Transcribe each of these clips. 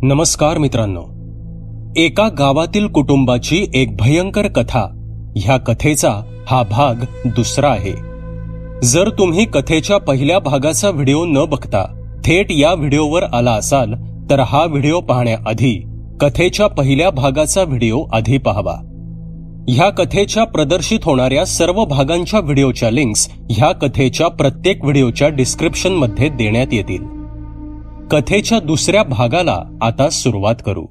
नमस्कार मित्रांनो. एका गावातील कुटुंबाची एक भयंकर कथा ह्या कथेचा हा भाग दुसरा आहे. जर तुम्ही कथेच्या पहिल्या भागाचा व्हिडिओ न बघता थेट या व्हिडिओवर आला असाल तर हा व्हिडिओ पाहण्याआधी कथेच्या पहिल्या भागाचा व्हिडिओ आधी पाहावा. ह्या कथेच्या प्रदर्शित होणाऱ्या सर्व भागांच्या व्हिडिओच्या लिंक्स ह्या कथेच्या प्रत्येक व्हिडिओच्या डिस्क्रिप्शन मध्ये देण्यात येतील. कथेच्या दुसऱ्या भागाला आता सुरुवात करू.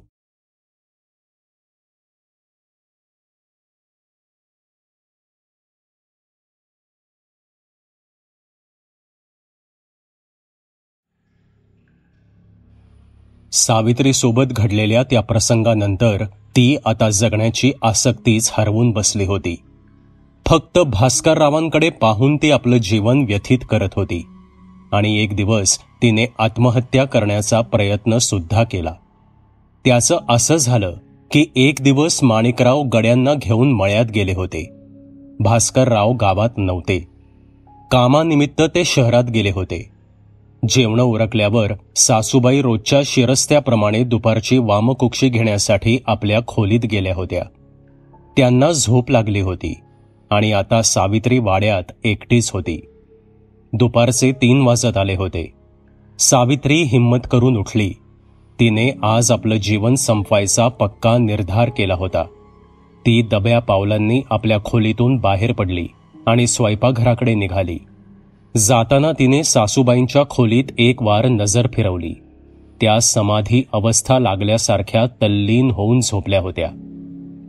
सावित्रीसोबत घडलेल्या त्या प्रसंगानंतर ती आता जगण्याची आसक्तीच हरवून बसली होती. फक्त भास्कररावांकडे पाहून ती आपलं जीवन व्यथित करत होती आणि एक दिवस तिने आत्महत्या करण्याचा प्रयत्न सुद्धा केला. त्याचं असं झालं की एक दिवस माणिकराव गड्यांना घेऊन मळ्यात गेले होते. भास्करराव गावात नव्हते. कामानिमित्त ते शहरात गेले होते. जेवणं उरकल्यावर सासूबाई रोजच्या शिरस्त्याप्रमाणे दुपारची वामकुक्षी घेण्यासाठी आपल्या खोलीत गेल्या होत्या. त्यांना झोप लागली होती आणि आता सावित्री वाड्यात एकटीच होती. दुपारचे 3 वाजत आले होते. सावित्री हिम्मत करून उठली. तिने आज आपलं जीवन संपवायचा पक्का निर्धार केला होता. ती दब्या पावलांनी आपल्या खोलीतून बाहेर पडली आणि स्वयंपाकघराकडे निघाली. जाताना तिने सासूबाईंच्या खोलीत एक वार नजर फिरवली. त्या समाधी अवस्था लागल्यासारख्या तल्लीन होऊन झोपल्या होत्या.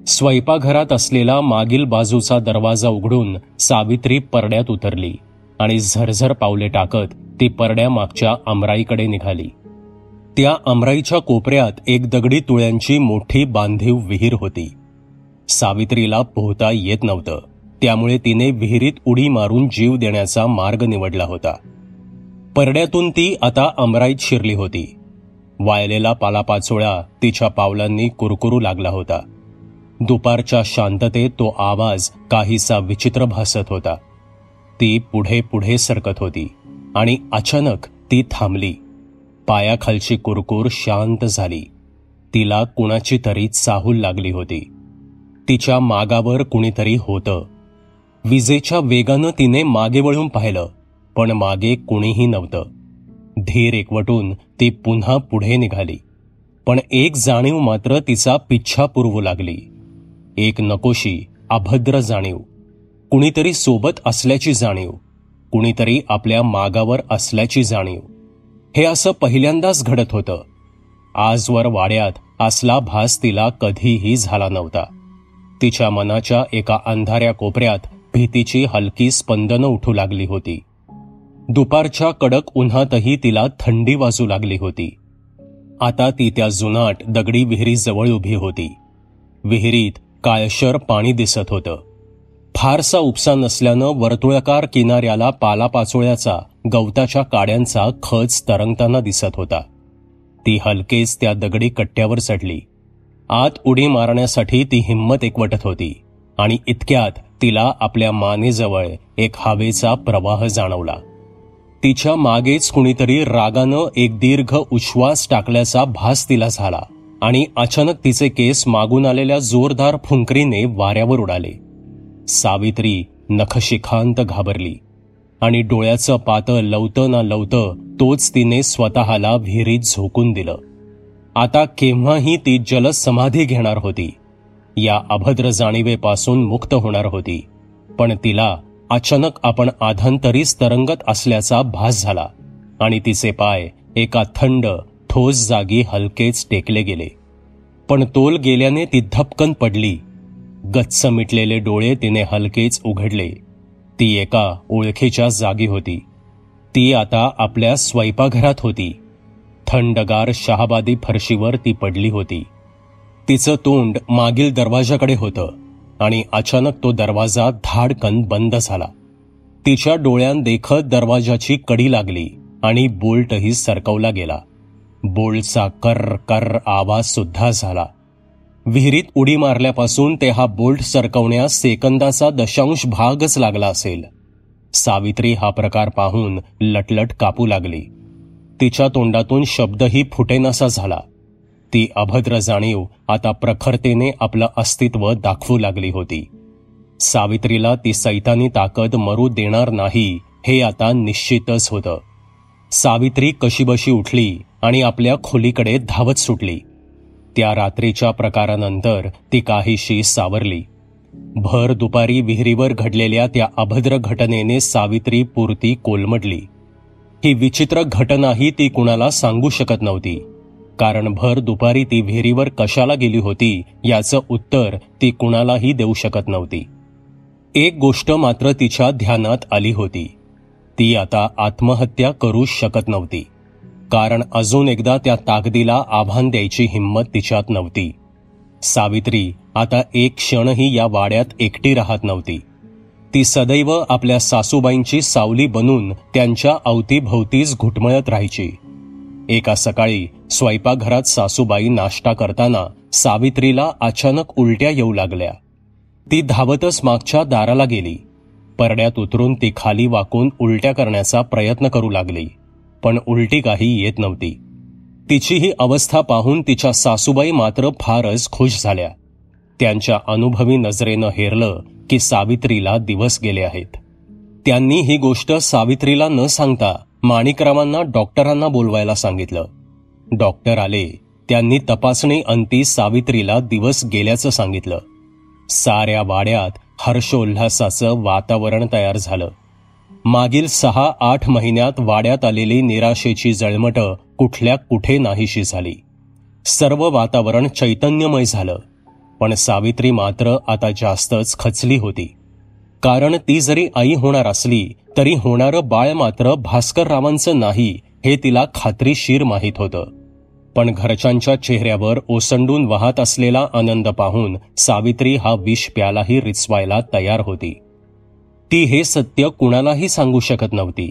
स्वयंपाकघरात असलेला मागील बाजूचा दरवाजा उघडून सावित्री परड्यात उतरली आणि झरझर पावले टाकत ती परड्यामागच्या आमराईकडे निघाली. त्या आमराईच्या कोपऱ्यात एक दगडी तुळ्यांची मोठी बांधीव विहीर होती. सावित्रीला पोहता येत नव्हतं, त्यामुळे तिने विहिरीत उडी मारून जीव देण्याचा मार्ग निवडला होता. परड्यातून ती आता आमराईत शिरली होती. वाळलेला पालापाचोळा तिच्या पावलांनी कुरकुरू लागला होता. दुपारच्या शांततेत तो आवाज काहीसा विचित्र भासत होता. ती पुढे पुढे सरकत होती आणि अचानक ती थांबली. पायाखालची कुरकुर शांत झाली. तिला कुणाची तरी चाहूल लागली होती. तिच्या मागावर कुणीतरी होतं. विजेच्या वेगानं तिने मागे वळून पाहिलं, पण मागे कुणीही नव्हतं. धीर एकवटून ती पुन्हा पुढे निघाली, पण एक जाणीव मात्र तिचा पिच्छा पुरवू लागली. एक नकोशी अभद्र जाणीव. कुणीतरी सोबत असल्याची जाणीव. कुणीतरी आपल्या मागावर असल्याची जाणीव. हे असं पहिल्यांदाच घडत होतं. आजवर वाड्यात असला भास तिला कधीही झाला नव्हता. तिच्या मनाच्या एका अंधाऱ्या कोपऱ्यात भीतीची हलकी स्पंदनं उठू लागली होती. दुपारच्या कडक उन्हातही तिला थंडी वाजू लागली होती. आता ती त्या जुनाट दगडी विहिरीजवळ उभी होती. विहिरीत काळसर पाणी दिसत होतं. फारसा उपसा नसल्यानं वर्तुळाकार किनाऱ्याला पालापाचोळ्याचा, गवताच्या काड्यांचा खच तरंगताना दिसत होता. ती हलकेच त्या दगडी कट्ट्यावर चढली. आत उडी मारण्यासाठी ती हिम्मत एकवटत होती आणि इतक्यात तिला आपल्या मानेजवळ एक हवेचा प्रवाह जाणवला. तिच्या मागेच कुणीतरी रागानं एक दीर्घ उश्वास टाकल्याचा भास तिला झाला आणि अचानक तिचे केस मागून आलेल्या जोरदार फुंकरीने वाऱ्यावर उडाले. सावित्री नखशिखांत घाबरली आणि डोळ्याचं पातळ लवतं ना लवतं तोच तिने स्वतःला विहिरीत झोकून दिलं. आता केव्हाही ती जलसमाधी घेणार होती. या अभद्र जाणीवेपासून मुक्त होणार होती. पण तिला अचानक आपण आधांतरीच तरंगत असल्याचा भास झाला आणि तिचे पाय एका थंड ठोस जागी हलकेच टेकले गेले. पण तोल गेल्याने ती धपकन पडली. गच्च मिटलेले डोळे तिने हलकेच उघडले. ती एका ओळखीच्या जागी होती. ती आता आपल्या स्वयंपाकघरात होती. थंडगार शहाबादी फरशीवर ती पडली होती. तिचं तोंड मागील दरवाजाकडे होतं आणि अचानक तो दरवाजा धाडकन बंद झाला. तिच्या डोळ्यांदेखत दरवाजाची कडी लागली आणि बोल्टही सरकवला गेला. बोल्टचा कर्र कर्र आवाज सुद्धा झाला. विहिरीत उडी मारल्यापासून ते हा बोल्ट सरकवण्यास सेकंदाचा दशांश भागच लागला असेल. सावित्री हा प्रकार पाहून लटलट कापू लागली. तिच्या तोंडातून शब्दही फुटेनासा झाला. ती अभद्र जाणीव आता प्रखरतेने आपलं अस्तित्व दाखवू लागली होती. सावित्रीला ती सैतानी ताकद मरू देणार नाही हे आता निश्चितच होतं. सावित्री कशीबशी उठली आणि आपल्या खोलीकडे धावत सुटली. त्या रात्रीच्या प्रकारानंतर ती काहीशी सावरली. भर दुपारी विहिरीवर घडलेल्या त्या अभद्र घटनेने सावित्री पुरती कोलमडली. ही विचित्र घटनाही ती कुणाला सांगू शकत नव्हती, कारण भर दुपारी ती विहिरीवर कशाला गेली होती याचं उत्तर ती कुणालाही देऊ शकत नव्हती. एक गोष्ट मात्र तिच्या ध्यानात आली होती. ती आता आत्महत्या करू शकत नव्हती, कारण अजून एकदा त्या ताकदीला आव्हान द्यायची हिंमत तिच्यात नव्हती. सावित्री आता एक क्षणही या वाड्यात एकटी राहत नव्हती. ती सदैव आपल्या सासूबाईंची सावली बनून त्यांच्या अवतीभवतीच घुटमळत राहायची. एका सकाळी स्वयंपाकघरात सासूबाई नाश्ता करताना सावित्रीला अचानक उलट्या येऊ लागल्या. ती धावतच मागच्या दाराला गेली. परड्यात उतरून ती खाली वाकून उलट्या करण्याचा प्रयत्न करू लागली, पण उलटी काही येत नव्हती. तिची ही अवस्था पाहून तिच्या सासूबाई मात्र फारच खुश झाल्या. त्यांच्या अनुभवी नजरेनं हेरलं की सावित्रीला दिवस गेले आहेत. त्यांनी ही गोष्ट सावित्रीला न सांगता माणिकरावांना डॉक्टरांना बोलवायला सांगितलं. डॉक्टर आले. त्यांनी तपासणी अंती सावित्रीला दिवस गेल्याचं सांगितलं. साऱ्या वाड्यात हर्षोल्हासाचं वातावरण तयार झालं. मागील 6-8 महिन्यात वाड्यात आलेली निराशेची जळमटं कुठल्या कुठे नाहीशी झाली. सर्व वातावरण चैतन्यमय झालं. पण सावित्री मात्र आता जास्तच खचली होती, कारण ती जरी आई होणार असली तरी होणारं बाळ मात्र भास्कररावांचं नाही हे तिला खात्रीशीर माहीत होतं. पण घरच्यांच्या चेहऱ्यावर ओसंडून वाहत असलेला आनंद पाहून सावित्री हा विष प्यालाही रिचवायला तयार होती. ती हे सत्य कुणालाही सांगू शकत नव्हती.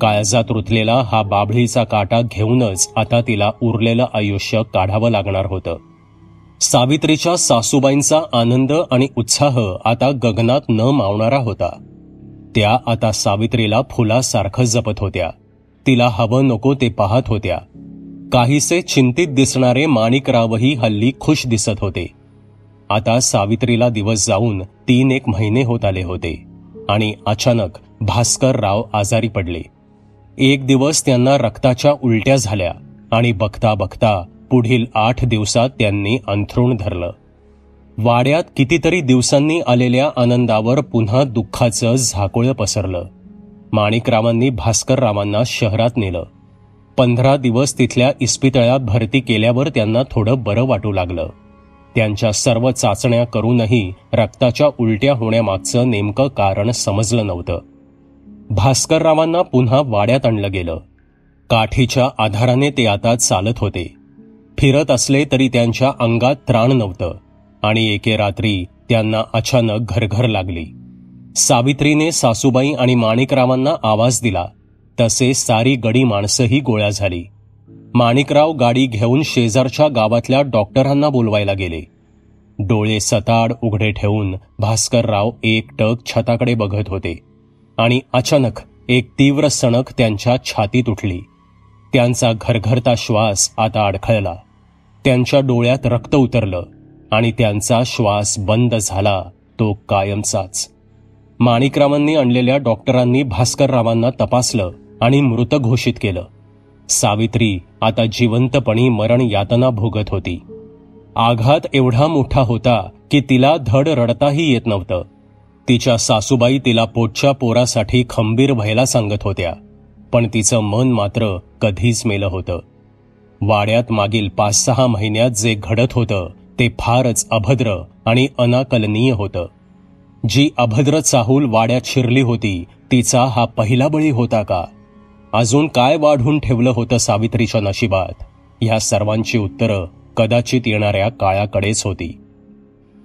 काळजात रुतलेला हा बाभळीचा काटा घेऊनच आता तिला उरलेलं आयुष्य काढावं लागणार होतं. सावित्रीच्या सासूबाईंचा आनंद आणि उत्साह आता गगनात न मावणारा होता. त्या आता सावित्रीला फुलासारखं जपत होत्या. तिला हवं नको ते पाहत होत्या. काहीसे चिंतित दिसणारे माणिकरावही हल्ली खुश दिसत होते. आता सावित्रीला दिवस जाऊन 3-1 महिने होत आले होते आणि अचानक भास्करराव आजारी पडले. एक दिवस त्यांना रक्ताच्या उलट्या झाल्या आणि बघता बघता पुढील 8 दिवसात त्यांनी अंथरूण धरलं. वाड्यात कितीतरी दिवसांनी आलेल्या आनंदावर पुन्हा दुःखाचं झाकोळं पसरलं. माणिकरावांनी भास्कररावांना शहरात नेलं. 15 दिवस तिथल्या इस्पितळात भरती केल्यावर त्यांना थोडं बरं वाटू लागलं. त्यांच्या सर्व चाचण्या करूनही रक्ताच्या उलट्या होण्यामागचं नेमकं कारण समजलं नव्हतं. भास्कररावांना पुन्हा वाड्यात आणलं गेलं. काठीच्या आधाराने ते आता चालत होते. फिरत असले तरी त्यांच्या अंगात त्राण नव्हतं आणि एके रात्री त्यांना अचानक घरघर लागली. सावित्रीने सासूबाई आणि माणिकरावांना आवाज दिला तसे सारी गडी माणसंही गोळा झाली. माणिकराव गाडी घेऊन शेजारच्या गावातल्या डॉक्टरांना बोलवायला गेले. डोळे सताड उघडे ठेवून भास्करराव एकटक छताकडे बघत होते आणि अचानक एक तीव्र सणक त्यांच्या छातीत उठली. त्यांचा घरघरता श्वास आता अडखळला. त्यांच्या डोळ्यात रक्त उतरलं आणि त्यांचा श्वास बंद झाला, तो कायमचाच. माणिकरावांनी आणलेल्या डॉक्टरांनी भास्कररावांना तपासलं आणि मृत घोषित केलं. सावित्री आता जिवंतपणी मरण यातना भोगत होती. आघात एवढा मोठा होता की तिला धड रडताही येत नव्हतं. तिच्या सासूबाई तिला पोटच्या पोरासाठी खंबीर व्हायला सांगत होत्या, पण तिचं मन मात्र कधीच मेलं होतं. वाड्यात मागील 5-6 महिन्यात जे घडत होतं ते फारच अभद्र आणि अनाकलनीय होतं. जी अभद्र चाहूल वाड्यात शिरली होती तिचा हा पहिला बळी होता का? अजून काय वाढून ठेवलं होतं सावित्रीच्या नशिबात? ह्या सर्वांची उत्तरं कदाचित येणाऱ्या काळाकडेच होती.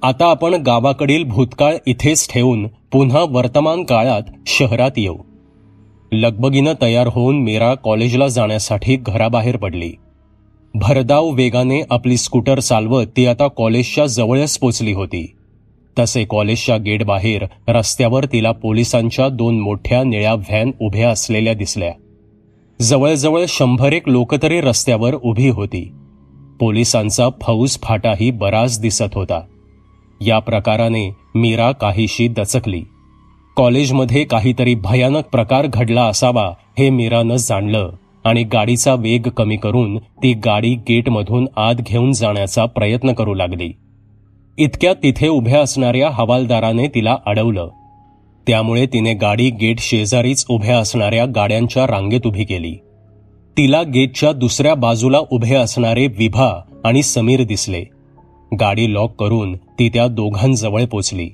आता आपण गावाकडील भूतकाळ इथेच ठेवून पुन्हा वर्तमान काळात शहरात येऊ. लगबगीनं तयार होऊन मीरा कॉलेजला जाण्यासाठी घराबाहेर पडली. भरधाव वेगाने आपली स्कूटर चालवत ती आता कॉलेजच्या जवळच पोचली होती. तसे कॉलेजच्या गेटबाहेर रस्त्यावर तिला पोलिसांच्या 2 मोठ्या निळ्या व्हॅन उभ्या असलेल्या दिसल्या. जवळजवळ 100 लोक तरी रस्त्यावर उभी होती. पोलिसांचा फौज फाटाही बराच दिसत होता. या प्रकाराने मीरा काहीशी दचकली. कॉलेजमध्ये काहीतरी भयानक प्रकार घडला असावा हे मीरानं जाणलं आणि गाडीचा वेग कमी करून ती गाडी गेटमधून आत घेऊन जाण्याचा प्रयत्न करू लागली. इतक्यात तिथे उभ्या असणाऱ्या हवालदाराने तिला अडवलं. त्यामुळे तिने गाडी गेट शेजारीच उभ्या असणाऱ्या गाड्यांच्या रांगेत उभी केली. तिला गेटच्या दुसऱ्या बाजूला उभे असणारे विभा आणि समीर दिसले. गाडी लॉक करून ती त्या दोघांजवळ पोचली.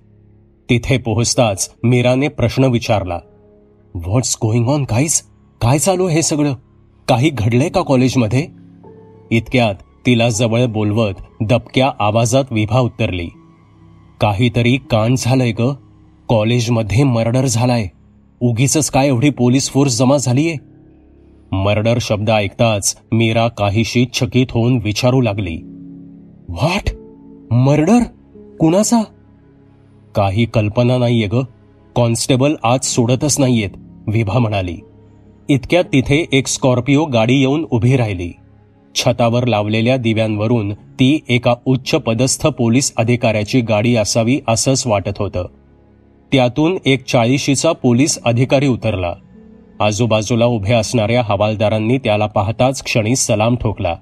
तिथे पोहोचताच मीराने प्रश्न विचारला, व्हॉट्स गोइंग ऑन गाईज? काय चालू हे सगळं? काही घडलंय का कॉलेजमध्ये? इतक्यात तिला जवळ बोलवत दबक्या आवाजात विभा उत्तरली, काहीतरी कांड झालंय ग. कॉलेजमध्ये मर्डर झालाय. उगीच काय एवढी पोलीस फोर्स जमा झालीये? मर्डर शब्द ऐकताच मीरा काहीशी चकित होऊन विचारू लागली, व्हॉट? मर्डर? कुणाचा? काही कल्पना नाहीये ग. कॉन्स्टेबल आज सोडतच नाहीयेत, विभा म्हणाली. इतक्यात तिथे एक स्कॉर्पिओ गाडी येऊन उभी राहिली. छतावर लावलेल्या दिव्यांवरून ती एका उच्च पदस्थ पोलीस अधिकाऱ्याची गाडी असावी असंच वाटत होतं. त्यातून एक 40शीचा पोलीस अधिकारी उतरला. आजूबाजूला उभ्या असणाऱ्या हवालदारांनी त्याला पाहताच क्षणी सलाम ठोकला.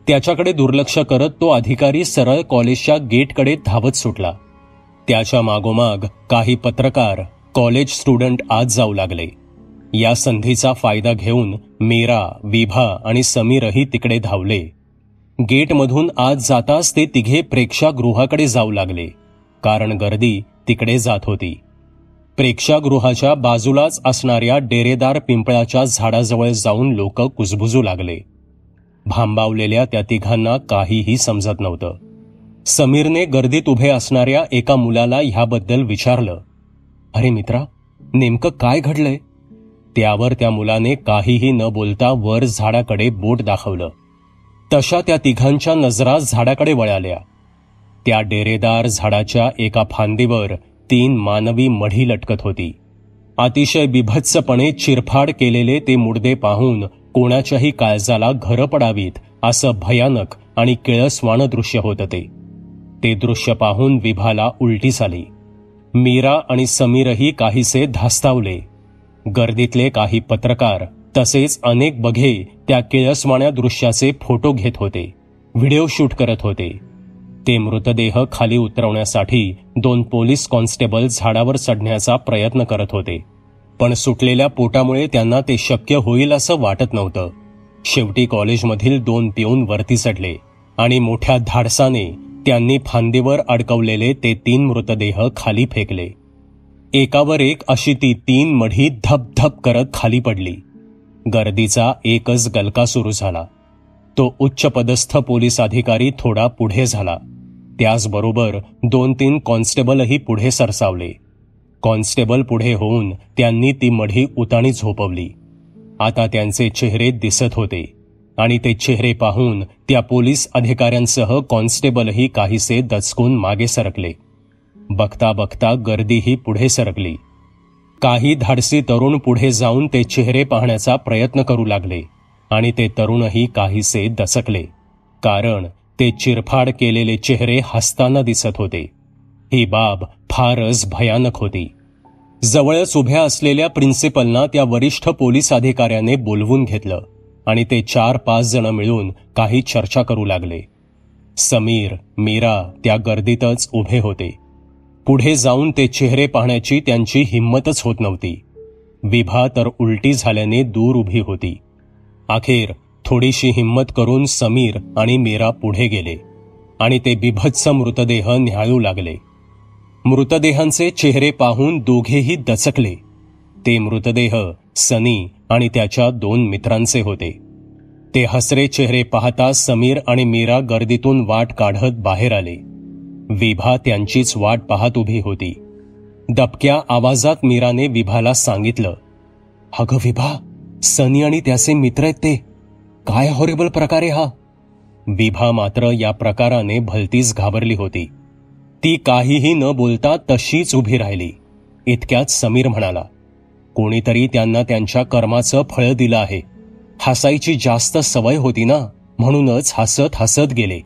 त्याच्याकडे दुर्लक्ष करत तो अधिकारी सरळ कॉलेजच्या गेटकडे धावत सुटला. त्याच्या मागोमाग काही पत्रकार, कॉलेज स्टुडंट आत जाऊ लागले. या संधीचा फायदा घेऊन मीरा, विभा आणि समीरही तिकडे धावले. गेटमधून आत जाताच ते तिघे प्रेक्षागृहाकडे जाऊ लागले, कारण गर्दी तिकडे जात होती. प्रेक्षागृहाच्या बाजूलाच असणाऱ्या डेरेदार पिंपळाच्या झाडाजवळ जाऊन लोक कुजबुजू लागले. भांबावलेल्या त्या तिघांना काहीही समजत नव्हतं. समीरने गर्दीत उभे असणाऱ्या एका मुलाला ह्याबद्दल विचारलं, अरे मित्रा, नेमकं काय घडलंय? त्यावर त्या मुलाने काहीही न बोलता वर झाडाकडे बोट दाखवलं. तशा त्या तिघांच्या नजरा झाडाकडे वळाल्या. त्या डेरेदार झाडाच्या एका फांदीवर 3 मानवी मढी लटकत होती. अतिशय बिभत्सपणे चिरफाड केलेले ते मुडदे पाहून कोणाच्याही काळजाला घरं पडावीत असं भयानक आणि किळसवाणं दृश्य होतं ते. ते दृश्य पाहून विभाला उलटीच आली. मीरा आणि समीरही काहीसे धास्तावले. गर्दीतले काही पत्रकार तसेच अनेक बघे त्या किळसवाण्या दृश्याचे फोटो घेत होते, व्हिडिओ शूट करत होते. ते मृतदेह खाली उतरवण्यासाठी 2 पोलीस कॉन्स्टेबल झाडावर चढण्याचा प्रयत्न करत होते, पण सुटलेल्या पोटामुळे त्यांना ते शक्य होईल असं वाटत नव्हतं. शेवटी कॉलेजमधील 2 पिऊन वरती चढले आणि मोठ्या धाडसाने त्यांनी फांदीवर अडकवलेले ते 3 मृतदेह खाली फेकले. एकावर एक अशी ती 3 मढी धपधप करत खाली पडली. गर्दीचा एकच गलका सुरू झाला. तो उच्चपदस्थ पोलीस अधिकारी थोडा पुढे झाला. त्याचबरोबर 2-3 कॉन्स्टेबलही पुढे सरसावले. कॉन्स्टेबल पुढे होऊन त्यांनी ती मढी उताणी झोपवली. आता त्यांचे चेहरे दिसत होते आणि ते चेहरे पाहून त्या पोलीस अधिकाऱ्यांसह कॉन्स्टेबलही काहीसे दचकून मागे सरकले. बघता बघता गर्दीही पुढे सरकली. काही धाडसी तरुण पुढे जाऊन ते चेहरे पाहण्याचा प्रयत्न करू लागले आणि ते तरुणही काहीसे दचकले, कारण ते चिरफाड केलेले चेहरे हसताना दिसत होते. ही बाब फारच भयानक होती. जवळच उभ्या असलेल्या प्रिन्सिपलना त्या वरिष्ठ पोलीस अधिकाऱ्याने बोलवून घेतलं आणि ते 4-5 जण मिळून काही चर्चा करू लागले. समीर, मीरा त्या गर्दीतच उभे होते. पुढे जाऊन ते चेहरे पाहण्याची त्यांची हिंमतच होत नव्हती. विभा तर उलटी झाल्याने दूर उभी होती. अखेर थोडीशी हिंमत करून समीर आणि मीरा पुढे गेले आणि ते बिभत्स मृतदेह न्याहाळू लागले. मृतदेहांचे चेहरे पाहून दोघेही दचकले. ते मृतदेह सनी आणि त्याच्या 2 मित्रांचे होते. ते हसरे चेहरे पाहता समीर आणि मीरा गर्दीतून वाट काढत बाहेर आले. विभा त्यांचीच वाट पाहत उभी होती. दबक्या आवाजात मीराने विभाला सांगितलं, अगं विभा, सनी आणि त्याचे मित्र आहेत ते. काय हॉरिबल प्रकार आहे हा. विभा मात्र या प्रकाराने भलतीच घाबरली होती. ती काहीही न बोलता तशीच उभी राहिली. इतक्यात समीर म्हणाला, कोणीतरी त्यांना त्यांच्या कर्माचं फळ दिलं आहे. हसायची जास्त सवय होती ना, म्हणूनच हसत हसत गेले.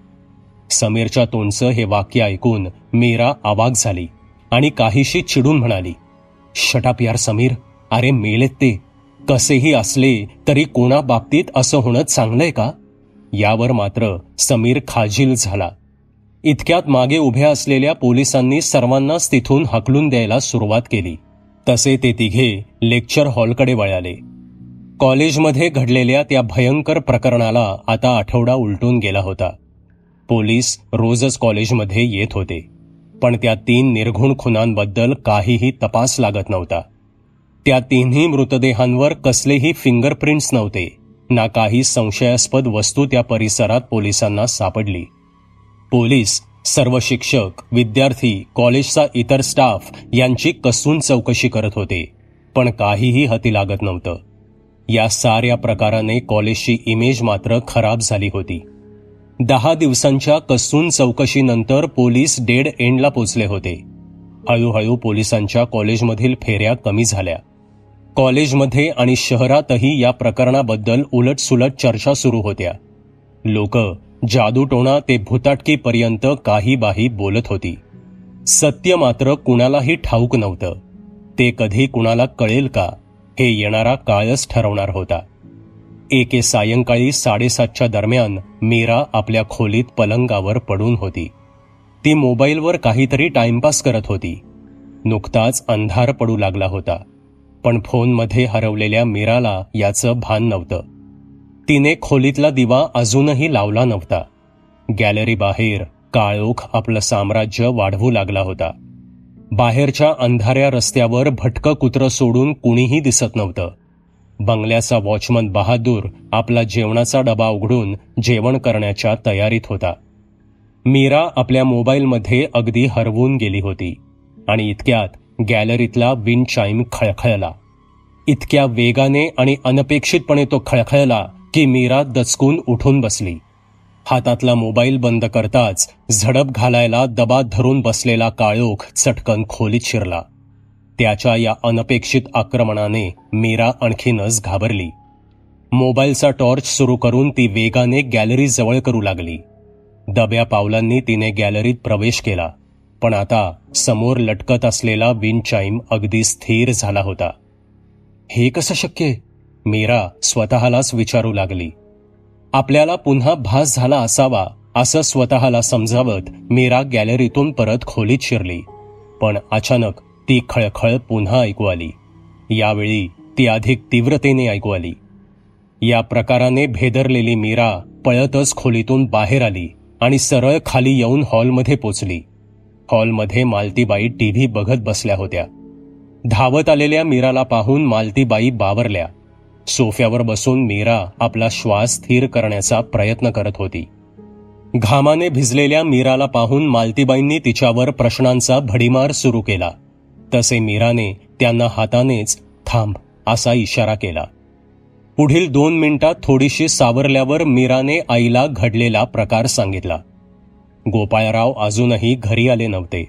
समीरच्या तोंडचं हे वाक्य ऐकून मीरा अवाक झाली आणि काहीशी चिडून म्हणाली, "शट यार समीर, अरे मेलेत ते. कसेही असले तरी कोणा बाबतीत असं होणं चांगलंय का?" यावर मात्र समीर खाजील झाला. इतक्यात मागे उभ्या असलेल्या पोलिसांनी सर्वांनाच तिथून हाकलून द्यायला सुरुवात केली. तसे ते तिघे लेक्चर हॉलकडे वळाले. कॉलेजमध्ये घडलेल्या त्या भयंकर प्रकरणाला आता आठवडा उलटून गेला होता. पोलीस रोजच कॉलेजमध्ये येत होते, पण त्या 3 निर्घुण खुनांबद्दल काहीही तपास लागत नव्हता. त्या 3ही मृतदेहांवर कसलेही फिंगरप्रिंट्स नव्हते, ना काही संशयास्पद वस्तू त्या परिसरात पोलिसांना सापडली. पोलीस, सर्व शिक्षक, विद्यार्थी, कॉलेजचा इतर स्टाफ यांची कसून चौकशी करत होते, पण काहीही हाती लागत नव्हतं. या साऱ्या प्रकाराने कॉलेजची इमेज मात्र खराब झाली होती. 10 दिवसांच्या कसून चौकशीनंतर पोलीस डेड एंडला पोचले होते. हळूहळू पोलिसांच्या कॉलेजमधील फेऱ्या कमी झाल्या. कॉलेजमध्ये आणि शहरातही या प्रकरणाबद्दल उलटसुलट चर्चा सुरू होत्या. लोक जादूटोणा ते भुताटकीपर्यंत काही बाही बोलत होती. सत्य मात्र कुणालाही ठाऊक नव्हतं. ते कधी कुणाला कळेल का, हे येणारा काळच ठरवणार होता. एके सायंकाळी 7:30च्या दरम्यान मीरा आपल्या खोलीत पलंगावर पडून होती. ती मोबाईलवर काहीतरी टाइमपास करत होती. नुकताच अंधार पडू लागला होता, पण फोनमध्ये हरवलेल्या मीराला याचं भान नव्हतं. तिने खोलीतला दिवा अजूनही लावला नव्हता. गॅलरी बाहेर काळोख आपलं साम्राज्य वाढवू लागला होता. बाहेरच्या अंधाऱ्या रस्त्यावर भटकं कुत्रं सोडून कुणीही दिसत नव्हतं. बंगल्याचा वॉचमन बहादूर आपला जेवणाचा डबा उघडून जेवण करण्याच्या तयारीत होता. मीरा आपल्या मोबाईलमध्ये अगदी हरवून गेली होती आणि इतक्यात गॅलरीतला विंड चाईम खळखळला. इतक्या वेगाने आणि अनपेक्षितपणे तो खळखळला की मीरा दचकून उठून बसली. हातातला मोबाईल बंद करताच झडप घालायला दबा धरून बसलेला काळोख चटकन खोलीत शिरला. त्याच्या या अनपेक्षित आक्रमणाने मीरा आणखीनच घाबरली. मोबाईलचा टॉर्च सुरू करून ती वेगाने गॅलरी जवळ करू लागली. दब्या पावलांनी तिने गॅलरीत प्रवेश केला, पण आता समोर लटकत असलेला विंड चाईम अगदी स्थिर झाला होता. हे कसं शक्य? मीरा स्वतःलाच विचारू लागली. आपल्याला पुन्हा भास झाला असावा असं स्वतःला समजावत मीरा गॅलरीतून परत खोलीत शिरली. पण अचानक ती खळखळ पुन्हा ऐकू आली. यावेळी ती अधिक तीव्रतेने ऐकू आली. या प्रकाराने भेदरलेली मीरा पळतच खोलीतून बाहेर आली आणि सरळ खाली येऊन हॉलमध्ये पोचली. हॉलमध्ये मालतीबाई टीव्ही बघत बसल्या होत्या. धावत आलेल्या मीराला पाहून मालतीबाई बावरल्या. सोफ्यावर बसून मीरा आपला श्वास स्थिर करण्याचा प्रयत्न करत होती. घामाने भिजलेल्या मीराला पाहून मालतीबाईंनी तिच्यावर प्रश्नांचा भडीमार सुरू केला. तसे मीराने त्यांना हातानेच थांब असा इशारा केला. पुढील 2 मिनिटात थोडीशी सावरल्यावर मीराने आईला घडलेला प्रकार सांगितला. गोपाळराव अजूनही घरी आले नव्हते.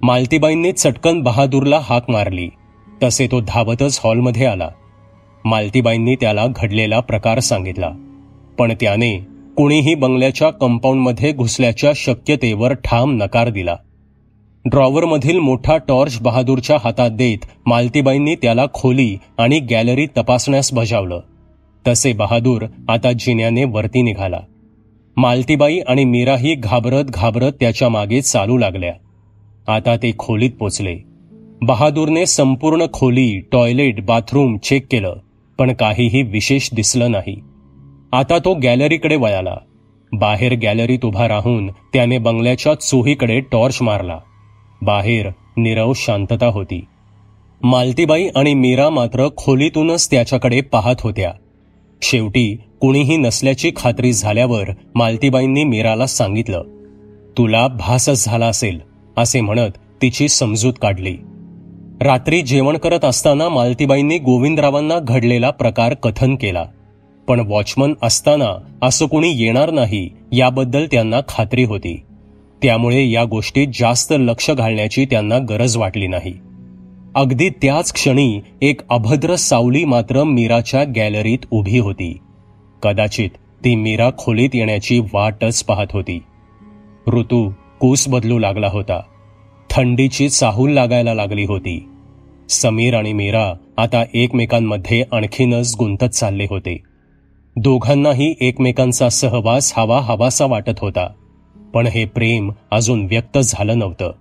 मालतीबाईंनी चटकन बहादूरला हाक मारली. तसे तो धावतच हॉलमध्ये आला. मालतीबाईंनी त्याला घडलेला प्रकार सांगितला, पण त्याने कुणीही बंगल्याच्या कंपाऊंडमध्ये घुसल्याच्या शक्यतेवर ठाम नकार दिला. ड्रॉवरमधील मोठा टॉर्च बहादूरच्या हातात देत मालतीबाईंनी त्याला खोली आणि गॅलरी तपासण्यास बजावलं. तसे बहादूर आता जिन्याने वरती निघाला. मालतीबाई आणि मीराही घाबरत घाबरत त्याच्या मागे चालू लागल्या. आता ते खोलीत पोचले. बहादूरने संपूर्ण खोली, टॉयलेट, बाथरूम चेक केलं, पण काहीही विशेष दिसलं नाही. आता तो गॅलरीकडे वळाला. बाहेर गॅलरीत उभा राहून त्याने बंगल्याच्या चोहीकडे टॉर्च मारला. बाहेर नीरव शांतता होती. मालतीबाई आणि मीरा मात्र खोलीतूनच त्याच्याकडे पाहत होत्या. शेवटी कुणीही नसल्याची खात्री झाल्यावर मालतीबाईंनी मीराला सांगितलं, तुला भासच झाला असेल असे म्हणत तिची समजूत काढली. रात्री जेवण करत असताना मालतीबाईंनी गोविंदरावांना घडलेला प्रकार कथन केला, पण वॉचमन असताना असं कुणी येणार नाही याबद्दल त्यांना खात्री होती. त्यामुळे या गोष्टीत जास्त लक्ष घालण्याची त्यांना गरज वाटली नाही. अगदी त्याच क्षणी एक अभद्र सावली मात्र मीराच्या गॅलरीत उभी होती. कदाचित ती मीरा खोलीत येण्याची वाटच पाहत होती. ऋतू कूस बदलू लागला होता. थंडीची चाहूल लागायला लागली होती. समीर आणि मीरा आता एकमेकांमध्ये आणखीनच गुंतत चालले होते. दोघांनाही एकमेकांचा सहवास हवासा वाटत होता. पण हे प्रेम अजून व्यक्त झालं नव्हतं.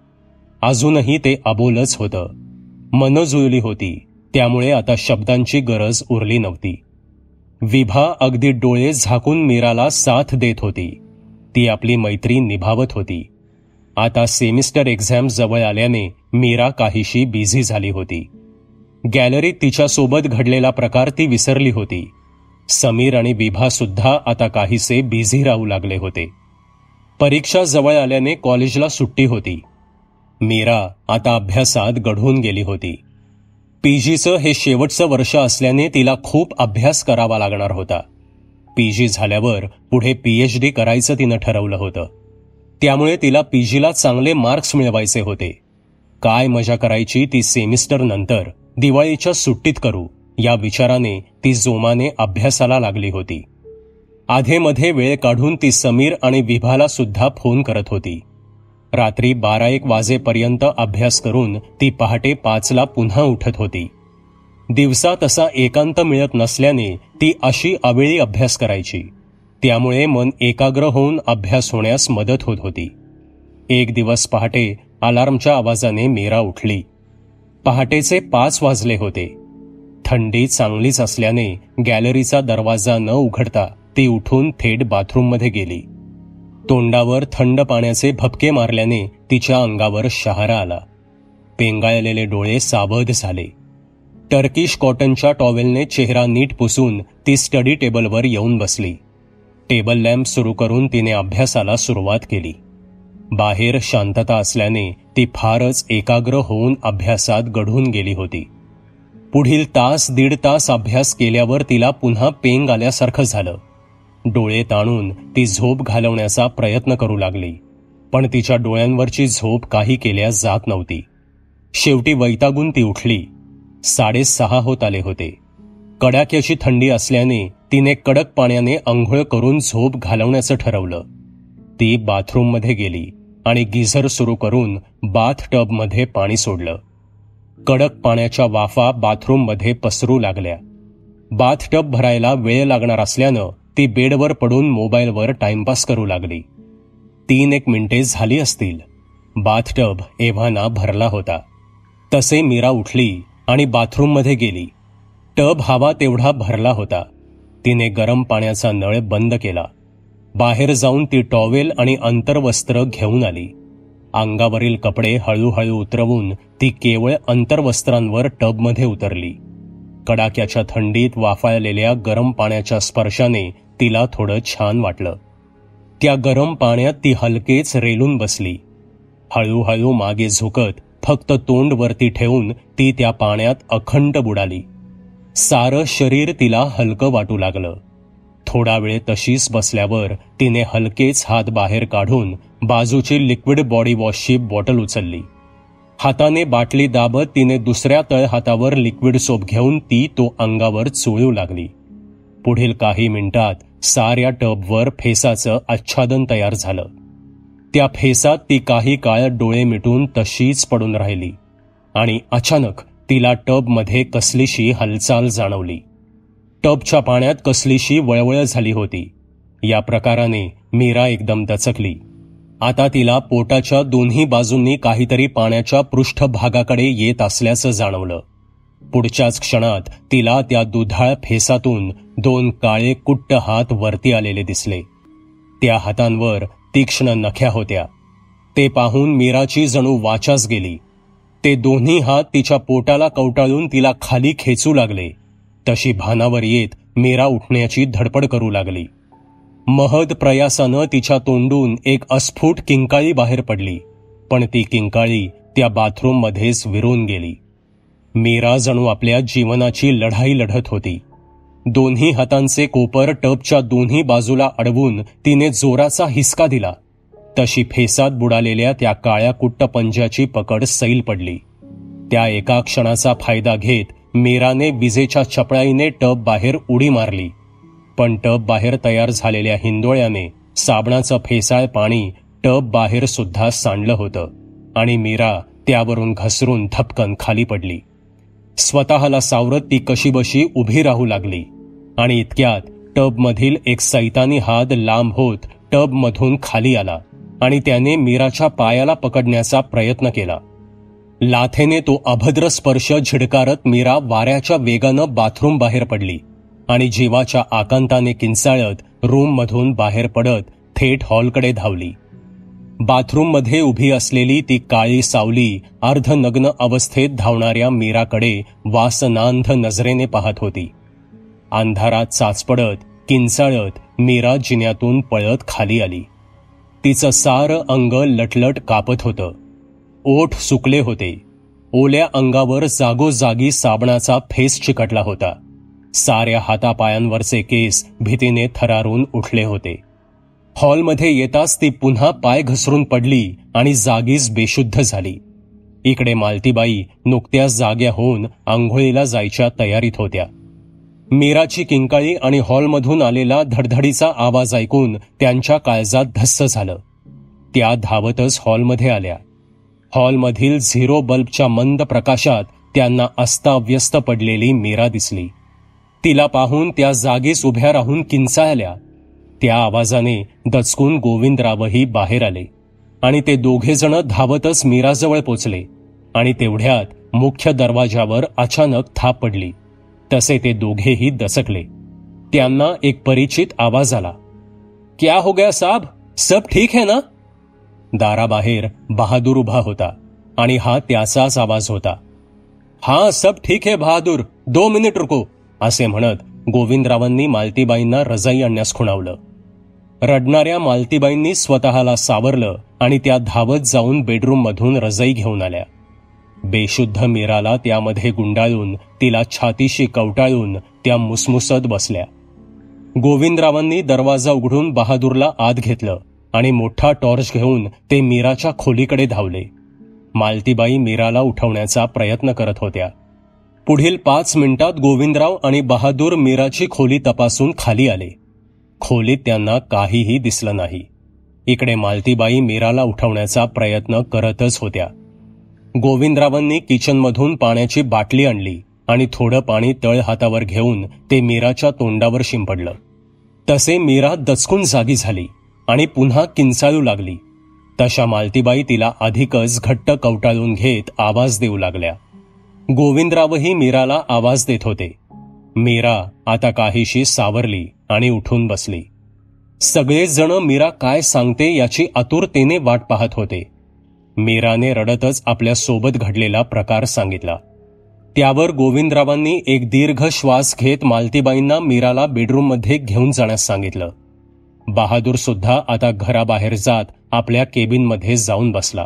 अजूनही ते अबोलच होतं. मनं जुळली होती, त्यामुळे आता शब्दांची गरज उरली नव्हती. विभा अगदी डोळे झाकून मीराला साथ देत होती. ती आपली मैत्री निभावत होती. आता सेमिस्टर एक्झाम जवळ आल्याने मीरा काहीशी बिझी झाली होती. गॅलरीत तिच्यासोबत घडलेला प्रकार ती विसरली होती. समीर आणि विभा सुद्धा आता काहीसे बिझी राहू लागले होते. परीक्षा जवळ आल्याने कॉलेजला सुट्टी होती. मीरा आता अभ्यासात गढून गेली होती. पीजीचं हे शेवटचं वर्ष असल्याने तिला खूप अभ्यास करावा लागणार होता. पीजी झाल्यावर पुढे पीएचडी करायचं तिनं ठरवलं होतं. त्यामुळे तिला पीजीला चांगले मार्क्स मिळवायचे होते. काय मजा करायची ती सेमिस्टर नंतर, दिवाळीच्या सुट्टीत करू, या विचाराने ती जोमाने अभ्यासाला लागली होती. आधेमध्ये वेळ काढून ती समीर आणि विभाला सुद्धा फोन करत होती. रात्री 12-1 वाजेपर्यंत अभ्यास करून ती पहाटे 5ला पुन्हा उठत होती. दिवसा तसा एकांत मिळत नसल्याने ती अशी अवेळी अभ्यास करायची. त्यामुळे मन एकाग्र होऊन अभ्यास होण्यास मदत होत होती. एक दिवस पहाटे अलार्मच्या आवाजाने मीरा उठली. पहाटेचे 5 वाजले होते. थंडी चांगलीच असल्याने गॅलरीचा दरवाजा न उघडता ती उठून थेट बाथरूममध्ये गेली. तोंडावर थंड पाण्याचे भपके मारल्याने तिच्या अंगावर शहारा आला. पेंगाळलेले डोळे सावध झाले. टर्किश कॉटनच्या टॉवेलने चेहरा नीट पुसून ती स्टडी टेबलवर येऊन बसली. टेबल लॅम्प सुरू करून तिने अभ्यासाला सुरुवात केली. बाहेर शांतता असल्याने ती फारच एकाग्र होऊन अभ्यासात गढून गेली होती. पुढील 1-1.5 तास अभ्यास केल्यावर तिला पुन्हा पेंग आल्यासारखं झालं. डोळे ताणून ती झोप घालवण्याचा प्रयत्न करू लागली, पण तिच्या डोळ्यांवरची झोप काही केल्या जात नव्हती. शेवटी वैतागून ती उठली. 6:30 होत आले होते. कडाक्याची थंडी असल्याने तिने कडक पाण्याने अंघोळ करून झोप घालवण्याचं ठरवलं. ती बाथरूममध्ये गेली आणि गिझर सुरू करून बाथ टबमध्ये पाणी सोडलं. कडक पाण्याच्या वाफा बाथरूममध्ये पसरू लागल्या. बाथ टब भरायला वेळ लागणार असल्यानं ती बेडवर पडून मोबाईलवर टाइमपास करू लागली. 3-1 मिनिटे झाली असतील. बाथटब एव्हाना भरला होता. तसे मीरा उठली आणि बाथरूममध्ये गेली. टब हवा तेवढा भरला होता. तिने गरम पाण्याचा नळ बंद केला. बाहेर जाऊन ती टॉवेल आणि अंतर्वस्त्र घेऊन आली. अंगावरील कपडे हळूहळू उतरवून ती केवळ अंतर्वस्त्रांवर टबमध्ये उतरली. कडाक्याच्या थंडीत वाफाळलेल्या गरम पाण्याच्या स्पर्शाने तिला थोडं छान वाटलं. त्या गरम पाण्यात ती हलकेच रेलून बसली. हळूहळू मागे झुकत फक्त तोंड वरती ठेवून ती त्या पाण्यात अखंड बुडाली. सारं शरीर तिला हलकं वाटू लागलं. थोडा वेळ तशीच बसल्यावर तिने हलकेच हात बाहेर काढून बाजूची लिक्विड बॉडी वॉशची बॉटल उचलली. हाताने बाटली दाबत तिने दुसऱ्या तळ हातावर लिक्विड सोप घेऊन ती तो अंगावर चोळू लागली. पुढील काही मिनिटात साऱ्या टबवर फेसाचं आच्छादन तयार झालं. त्या फेसात ती काही काळ डोळे मिटून तशीच पडून राहिली आणि अचानक तिला टबमध्ये कसलीशी हालचाल जाणवली. टबच्या पाण्यात कसलीशी वळवळ झाली होती. या प्रकाराने मीरा एकदम दचकली. आता तिला पोटाच्या दोन्ही बाजूंनी काहीतरी पाण्याच्या पृष्ठभागाकडे येत असल्याचं जाणवलं. पुढच्याच क्षणात तिला त्या दुधाळ फेसातून 2 काळे कुट्ट हात वरती आलेले दिसले. त्या हातांवर तीक्ष्ण नख्या होत्या. ते पाहून मीराची जणू वाचाच गेली. ते दोन्ही हात तिच्या पोटाला कवटाळून तिला खाली खेचू लागले. तशी भानावर येत मीरा उठण्याची धडपड करू लागली. महद प्रयासानं तिच्या तोंडून एक अस्फुट किंकाळी बाहेर पडली, पण ती किंकाळी त्या बाथरूममध्येच विरून गेली. मीरा जणू आपल्या जीवनाची लढाई लढत होती. दोन्ही हातांचे कोपर टबच्या दोन्ही बाजूला अडवून तिने जोराचा हिसका दिला. तशी फेसात बुडालेल्या त्या काळ्या कुट्ट पंजाची पकड सैल पडली. त्या एका क्षणाचा फायदा घेत मीराने विजेच्या चपळाईने टब बाहेर उडी मारली. पण टब बाहेर तयार झालेल्या हिंदोळ्याने साबणाचं फेसाळ पाणी टब बाहेर सुद्धा सांडलं होतं आणि मीरा त्यावरून घसरून धपकन खाली पडली. स्वतःला सावरत ती कशीबशी उभी राहू लागली आणि इतक्यात टबमधील एक सैतानी हात लांब होत टबमधून खाली आला आणि त्याने मीराच्या पायाला पकडण्याचा प्रयत्न केला. लाथेने तो अभद्र स्पर्श झिडकारत मीरा वाऱ्याच्या वेगानं बाथरूम बाहेर पडली आणि जीवाच्या आकांताने किंचाळत रूममधून बाहेर पडत थेट हॉलकडे धावली. बाथरूममध्ये उभी असलेली ती काळी सावली अर्धनग्न अवस्थेत धावणाऱ्या मीराकडे वासनांध नजरेने पाहत होती. अंधारात चाचपडत किंचाळत मीरा जिन्यातून पळत खाली आली. तिचं सारं अंग लटलट कापत होतं. ओठ सुकले होते. ओल्या अंगावर जागोजागी साबणाचा फेस चिकटला होता. साऱ्या हातापायांवरचे केस भीतीने थरारून उठले होते. हॉलमध्ये येताच ती पुन्हा पाय घसरून पडली आणि जागीच बेशुद्ध झाली. इकडे मालतीबाई नुकत्याच जाग्या होऊन आंघोळीला जायच्या तयारीत होत्या. मीराची किंकाळी आणि हॉलमधून आलेला धडधडीचा आवाज ऐकून त्यांच्या काळजात धस्स झालं. त्या धावतच हॉलमध्ये आल्या. हॉलमधील झिरो बल्बच्या मंद प्रकाशात त्यांना अस्ताव्यस्त पडलेली मीरा दिसली. तिला पाहून त्या जागीच उभ्या राहून किंचाळल्या. त्या आवाजाने दचकून गोविंदरावही बाहेर आले आणि ते दोघेजण धावतच मीराजवळ पोचले आणि तेवढ्यात मुख्य दरवाजावर अचानक थाप पडली. तसे ते दोघेही दचकले. त्यांना एक परिचित आवाज आला. क्या हो गया साहब, सब ठीक है ना? दाराबाहेर बहादूर उभा होता आणि हा त्याचाच आवाज होता. हां, सब ठीक है बहादूर, 2 मिनिट रुको, असे म्हणत गोविंदरावांनी मालतीबाईंना रजाई आणण्यास खुणावलं. रडणाऱ्या मालतीबाईंनी स्वतःला सावरलं आणि त्या धावत जाऊन बेडरूममधून रजाई घेऊन आल्या. बेशुद्ध मीराला त्यामध्ये गुंडाळून तिला छातीशी कवटाळून त्या मुसमुसत बसल्या. गोविंदरावांनी दरवाजा उघडून बहादूरला आत घेतलं आणि मोठा टॉर्च घेऊन ते मीराच्या खोलीकडे धावले. मालतीबाई मीराला उठवण्याचा प्रयत्न करत होत्या. पुढील 5 मिनिटात गोविंदराव आणि बहादूर मीराची खोली तपासून खाली आले. खोलीत त्यांना काहीही दिसलं नाही. इकडे मालतीबाई मीराला उठवण्याचा प्रयत्न करतच होत्या. गोविंदरावांनी किचनमधून पाण्याची बाटली आणली आणि थोडं पाणी तळ हातावर घेऊन ते मीराच्या तोंडावर शिंपडलं. तसे मीरा दचकून जागी झाली आणि पुन्हा किंचाळू लागली. तशा मालतीबाई तिला अधिकच घट्ट कवटाळून घेत आवाज देऊ लागल्या. गोविंदरावही मीराला आवाज देत होते. मीरा आता काहीशी सावरली आणि उठून बसली. सगळेजण मीरा काय सांगते याची आतुरतेने वाट पाहत होते. मीराने रडतच आपल्या सोबत घडलेला प्रकार सांगितला. त्यावर गोविंदरावांनी एक दीर्घ श्वास घेत मालतीबाईंना मीराला बेडरूममध्ये घेऊन जाण्यास सांगितलं. बहादूर सुद्धा आता घराबाहेर जात आपल्या केबिनमध्ये जाऊन बसला.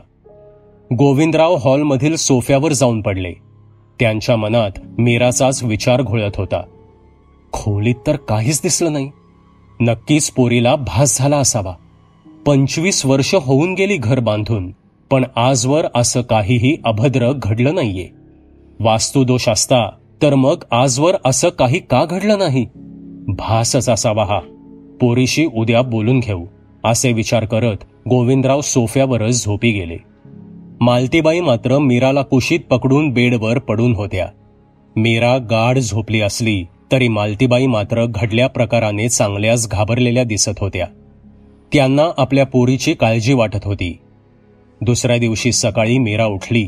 गोविंदराव हॉलमधील सोफ्यावर जाऊन पडले. त्यांच्या मनात मीराचाच विचार घोळत होता. खोलीत तर काहीच दिसलं नाही. नक्कीच पोरीला भास झाला असावा. 25 वर्ष होऊन गेली घर बांधून, पण आजवर असं काहीही अभद्र घडलं नाहीये. वास्तुदोष असता तर मग आजवर असं काही का घडलं नाही? भासच असावा हा. पोरीशी उद्या बोलून घेऊ, असे विचार करत गोविंदराव सोफ्यावरच झोपी गेले. मालतीबाई मात्र मीराला कुशीत पकडून बेडवर पडून होत्या. मीरा गाढ झोपली असली तरी मालतीबाई मात्र घडल्या प्रकाराने चांगल्याच घाबरलेल्या दिसत होत्या. त्यांना आपल्या पोरीची काळजी वाटत होती. दुसऱ्या दिवशी सकाळी मीरा उठली,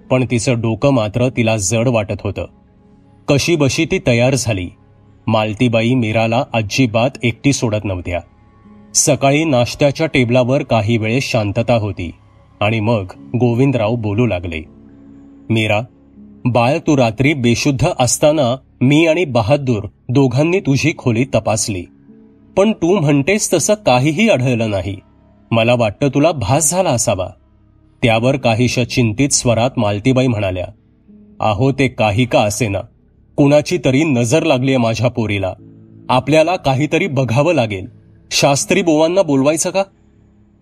पण तिचं डोकं मात्र तिला जड वाटत होतं. कशीबशी ती तयार झाली. मालतीबाई मीराला अजिबात एकटी सोडत नव्हत्या. सकाळी नाश्त्याच्या टेबलावर काही वेळ शांतता होती आणि मग गोविंदराव बोलू लागले. मीरा, बाळ, तू रात्री बेशुद्ध असताना मी आणि बहादूर दोघांनी तुझी खोली तपासली, पण तू म्हणतेस तसं काहीही आढळलं नाही. मला वाटतं तुला भास झाला असावा. त्यावर काहीशा चिंतित स्वरात मालतीबाई म्हणाल्या, अहो, ते काही का असेना, कुणाची तरी नजर लागलीय माझ्या पोरीला. आपल्याला काहीतरी बघावं लागेल. शास्त्री बुवांना बोलवायचं का?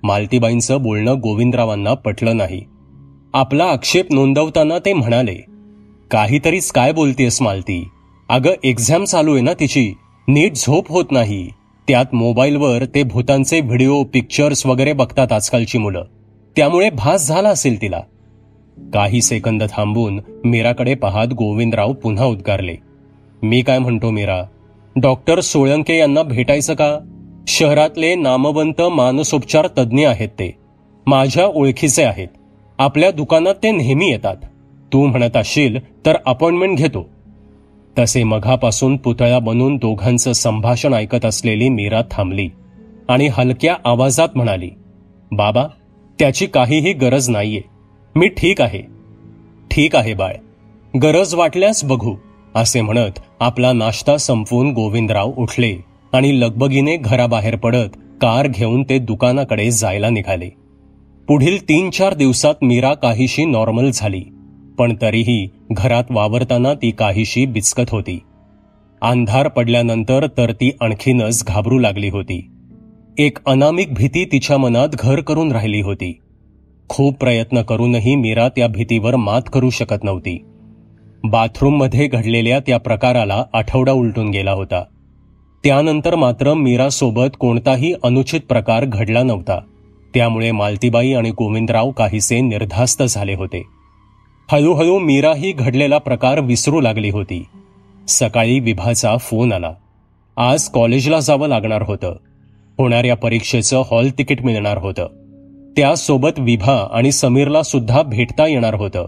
मालतीबाईंचं बोलणं गोविंदरावांना पटलं नाही. आपला आक्षेप नोंदवताना ते म्हणाले, काहीतरीच काय बोलतेस मालती? अगं, एक्झाम चालू आहे ना तिची. नीट झोप होत नाही. त्यात मोबाईलवर ते भूतांचे व्हिडिओ पिक्चर्स वगैरे बघतात आजकालची मुलं. त्यामुळे भास झाला असेल तिला. काही सेकंद थांबून मीराकडे पाहत गोविंदराव पुन्हा उद्गारले, मी काय म्हणतो मीरा, डॉक्टर सोळंके यांना भेटायचं का? शहरातले नामवंत मानसोपचार तज्ज्ञ आहेत ते. माझ्या ओळखीचे आहेत. आपल्या दुकानात ते नेहमी येतात. तू म्हणत असशील तर अपॉइंटमेंट घेतो. तसे मघापासून पुतळा बनून दोघांचं संभाषण ऐकत असलेली मीरा थांबली आणि हलक्या आवाजात म्हणाली, बाबा, त्याची काहीही गरज नाहीये. मी ठीक आहे. ठीक आहे बाळ, गरज वाटल्यास बघू, असे म्हणत आपला नाश्ता संपवून गोविंदराव उठले आणि लगबगीने घराबाहेर पडत कार घेऊन ते दुकानाकडे जायला निघाले. पुढील 3-4 दिवसात मीरा काहीशी नॉर्मल झाली, पण तरीही घरात वावरताना ती काहीशी बिचकत होती. अंधार पडल्यानंतर तर ती आणखीनच घाबरू लागली होती. एक अनामिक भीती तिच्या मनात घर करून राहिली होती. खूप प्रयत्न करूनही मीरा त्या भीतीवर मात करू शकत नव्हती. बाथरूममध्ये घडलेल्या त्या प्रकाराला आठवडा उलटून गेला होता. त्यानंतर मात्र मीरासोबत कोणताही अनुचित प्रकार घडला नव्हता. त्यामुळे मालतीबाई आणि गोविंदराव काहीसे निर्धास्त झाले होते. हळूहळू मीरा ही घडलेला प्रकार विसरू लागली होती. सकाळी विभाचा फोन आला. आज कॉलेजला जावं लागणार होतं. होणाऱ्या परीक्षेचं हॉल तिकीट मिळणार होतं. त्यासोबत विभा आणि समीरला सुद्धा भेटता येणार होतं.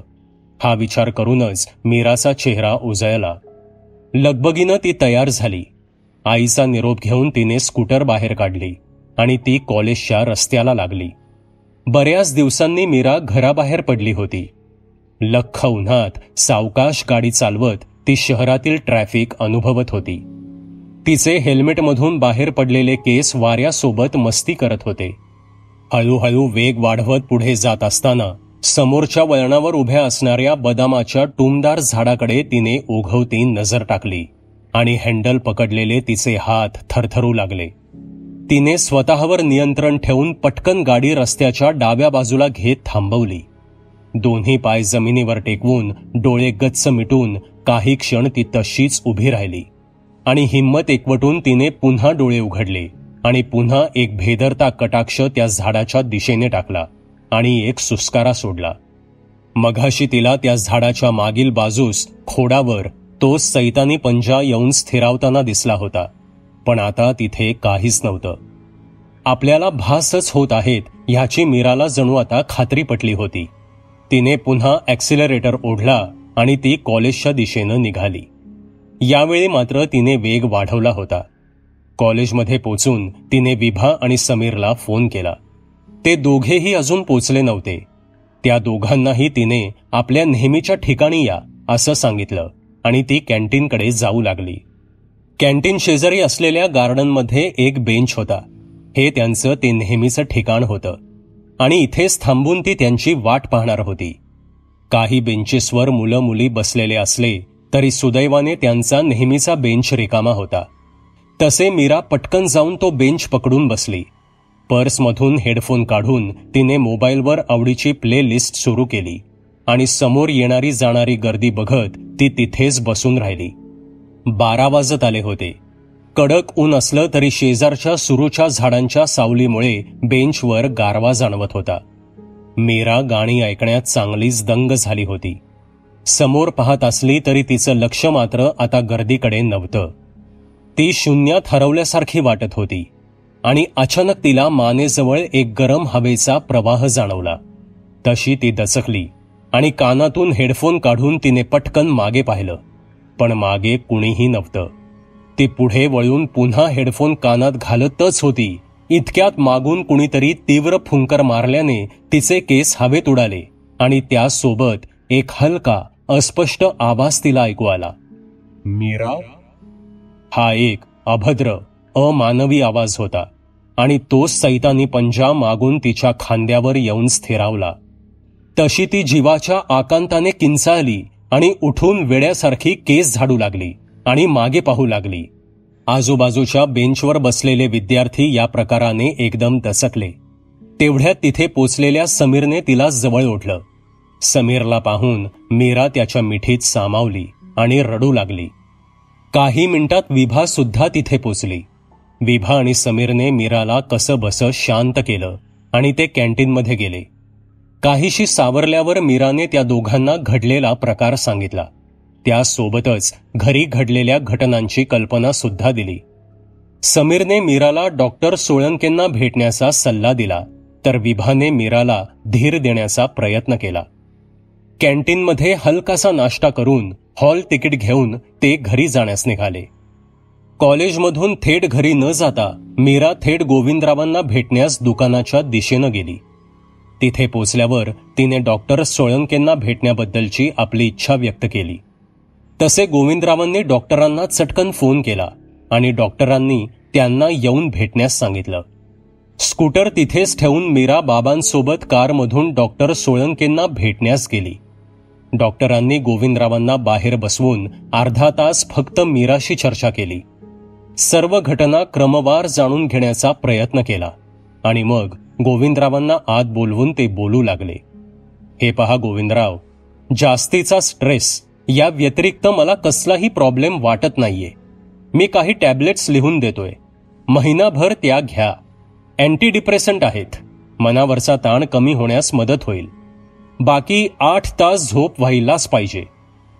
हा विचार करूनच मीराचा चेहरा उजळला. लगबगीनं ती तयार झाली. आईचा निरोप घेऊन तिने स्कूटर बाहेर काढली आणि ती कॉलेजच्या रस्त्याला लागली. बऱ्याच दिवसांनी मीरा घराबाहेर पडली होती. लख्ख उन्हात सावकाश गाडी चालवत ती शहरातील ट्रॅफिक अनुभवत होती. तिचे हेल्मेटमधून बाहेर पडलेले केस वाऱ्यासोबत मस्ती करत होते. हळूहळू वेग वाढवत पुढे जात असताना समोरच्या वळणावर उभ्या असणाऱ्या बदामाच्या टुमदार झाडाकडे तिने ओघवती नजर टाकली आणि हँडल पकडलेले तिचे हात थरथरू लागले. तिने स्वतःवर नियंत्रण ठेवून पटकन गाडी रस्त्याच्या डाव्या बाजूला घेत थांबवली. दोन्ही पाय जमिनीवर टेकवून डोळे गच्च मिटून काही क्षण ती तशीच उभी राहिली आणि हिंमत एकवटून तिने पुन्हा डोळे उघडले आणि पुन्हा एक भेदरता कटाक्ष त्या झाडाच्या दिशेने टाकला आणि एक सुस्कारा सोडला. मघाशी तिला त्या झाडाच्या मागील बाजूस खोडावर तो सैतानी पंजा येऊन स्थिरावताना दिसला होता, पण आता तिथे काहीच नव्हतं. आपल्याला भासच होत आहेत ह्याची मीराला जणू आता खात्री पटली होती. तिने पुन्हा ॲक्सिलरेटर ओढला आणि ती कॉलेजच्या दिशेनं निघाली. यावेळी मात्र तिने वेग वाढवला होता. कॉलेजमध्ये पोचून तिने विभा आणि समीरला फोन केला. ते दोघेही अजून पोचले नव्हते. त्या दोघांनाही तिने आपल्या नेहमीच्या ठिकाणी या असं सांगितलं आणि ती कॅन्टीनकडे जाऊ लागली. कॅन्टीन शेजारी असलेल्या गार्डनमध्ये एक बेंच होता. हे त्यांचं ते नेहमीचं ठिकाण होतं आणि इथेच थांबून ती त्यांची वाट पाहणार होती. काही बेंचेसवर मुलं मुली बसलेले असले तरी सुदैवाने त्यांचा नेहमीचा बेंच रिकामा होता. तसे मीरा पटकन जाऊन तो बेंच पकडून बसली. पर्समधून हेडफोन काढून तिने मोबाईलवर आवडीची प्ले लिस्ट सुरू केली आणि समोर येणारी जाणारी गर्दी बघत ती तिथेच बसून राहिली. 12 वाजत आले होते. कडक ऊन असलं तरी शेजारच्या सुरूच्या झाडांच्या सावलीमुळे बेंचवर गारवा जाणवत होता. मीरा गाणी ऐकण्यात चांगलीच दंग झाली होती. समोर पाहत असली तरी तिचं लक्ष मात्र आता गर्दीकडे नव्हतं. ती शून्यात हरवल्यासारखी वाटत होती आणि अचानक तिला मानेजवळ एक गरम हवेचा प्रवाह जाणवला. तशी ती दचकली आणि कानातून हेडफोन काढून तिने पटकन मागे पाहिलं, पण मागे कुणीही नव्हतं. ती पुढे वळून पुन्हा हेडफोन कानात घालतच होती. इतक्यात मागून कुणीतरी तीव्र फुंकर मारल्याने तिचे केस हवेत उडाले आणि त्यासोबत एक हलका अस्पष्ट आवाज तिला ऐकू आला, मीरा. हा एक अभद्र अमानवी आवाज होता आणि तो सैतानी पंजा मागून तिच्या खांद्यावर येऊन स्थिरावला. तशी ती जीवाच्या आकांताने किंचाळली आणि उठून वेड्यासारखी केस झाडू लागली आणि मागे पाहू लागली. आजूबाजूच्या बेंचवर बसलेले विद्यार्थी या प्रकाराने एकदम दचकले. तेवढ्यात तिथे पोचलेल्या समीरने तिला जवळ ओढलं. समीरला पाहून मीरा त्याच्या मिठीत सामावली आणि रडू लागली. काही मिनिटात विभा सुद्धा तिथे पोचली. विभा आणि समीरने मीराला कसं बसं शांत केलं आणि ते कॅन्टीनमध्ये गेले. काहीशी सावरल्यावर मीराने त्या दोघांना घडलेला प्रकार सांगितला. त्यासोबतच घरी घडलेल्या घटनांची कल्पना सुद्धा दिली. समीरने मीराला डॉक्टर सोळंकेंना भेटण्याचा सल्ला दिला, तर विभाने मीराला धीर देण्याचा प्रयत्न केला. कॅन्टीनमध्ये हलकासा नाश्ता करून हॉल तिकीट घेऊन ते घरी जाण्यास निघाले. कॉलेजमधून थेट घरी न जाता मीरा थेट गोविंदरावांना भेटण्यास दुकानाच्या दिशेनं गेली. तिथे पोचल्यावर तिने डॉक्टर सोळंकेंना भेटण्याबद्दलची आपली इच्छा व्यक्त केली. तसे गोविंदरावांनी डॉक्टरांना चटकन फोन केला आणि डॉक्टरांनी त्यांना येऊन भेटण्यास सांगितलं. स्कूटर तिथेच ठेवून मीरा बाबांसोबत कारमधून डॉक्टर सोळंकेंना भेटण्यास गेली. डॉक्टरांनी गोविंदरावांना बाहेर बसवून अर्धा तास फक्त मीराशी चर्चा केली. सर्व घटना क्रमवार जाणून घेण्याचा प्रयत्न केला आणि मग गोविंदरावांना आत बोलवून ते बोलू लागले. हे पहा गोविंदराव, जास्तीचा स्ट्रेस या व्यतिरिक्त मला कसलाही प्रॉब्लेम वाटत नाहीये. मी काही टॅब्लेट्स लिहून देतोय. महिनाभर त्या घ्या. अँटी डिप्रेसंट आहेत. मनावरचा ताण कमी होण्यास मदत होईल. बाकी 8 तास झोप व्हायलाच पाहिजे.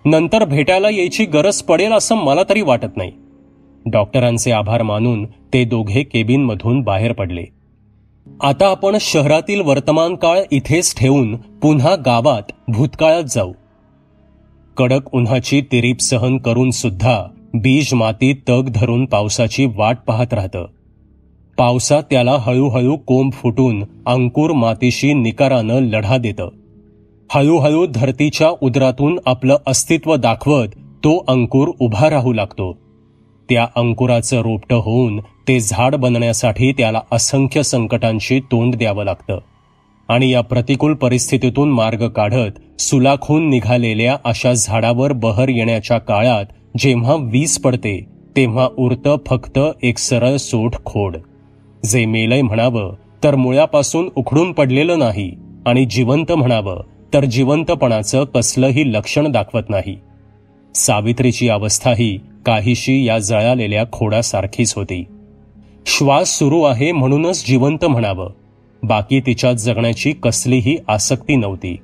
नंतर भेटायला यायची गरज पडेल असं मला तरी वाटत नाही. डॉक्टरांचे आभार मानून ते दोघे केबिनमधून बाहेर पडले. आता आपण शहरातील वर्तमान काळ इथेच ठेवून पुन्हा गावात भूतकाळात जाऊ. कडक उन्हाची तिरीप सहन करून सुद्धा बीज मातीत तग धरून पावसाची वाट पाहत राहतं. पावसात त्याला हळूहळू कोंब फुटून अंकुर मातीशी निकारानं लढा देतं. हळूहळू धरतीच्या उदरातून आपलं अस्तित्व दाखवत तो अंकुर उभा राहू लागतो. त्या अंकुराचं रोपटं होऊन ते झाड बनण्यासाठी त्याला असंख्य संकटांशी तोंड द्यावं लागतं आणि या प्रतिकूल परिस्थितीतून मार्ग काढत सुलाखून निघालेल्या अशा झाडावर बहर येण्याच्या काळात जेव्हा वीज पडते तेव्हा उरतं फक्त एक सरळ सोट खोड. जे मेलय म्हणावं तर मुळापासून उखडून पडलेलं नाही आणि जिवंत म्हणावं तर जिवंतपणाचं कसलंही लक्षण दाखवत नाही. सावित्रीची अवस्थाही काहीशी या जळालेल्या खोडासारखीच होती. श्वास सुरू आहे म्हणूनच जिवंत म्हणावं, बाकी तिच्यात जगण्याची कसलीही आसक्ती नव्हती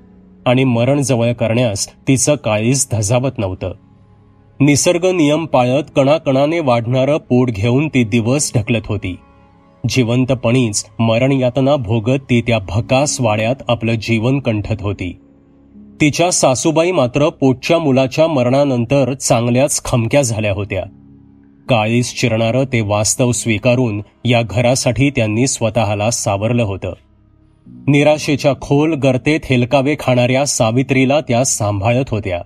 आणि मरण जवळ करण्यास तिचं काळीज धजावत नव्हतं. निसर्ग नियम पाळत कणाकणाने वाढणारं पोट घेऊन ती दिवस ढकलत होती. जिवंतपणीच मरण यातना भोगत ती त्या भकास वाड्यात आपलं जीवन कंठत होती. तिच्या सासूबाई मात्र पोटच्या मुलाच्या मरणानंतर चांगल्याच खमक्या झाल्या होत्या. काळीस चिरणारं ते वास्तव स्वीकारून या घरासाठी त्यांनी स्वतःला सावरलं होतं. निराशेच्या खोल गर्तेत हेलकावे खाणाऱ्या सावित्रीला त्या सांभाळत होत्या.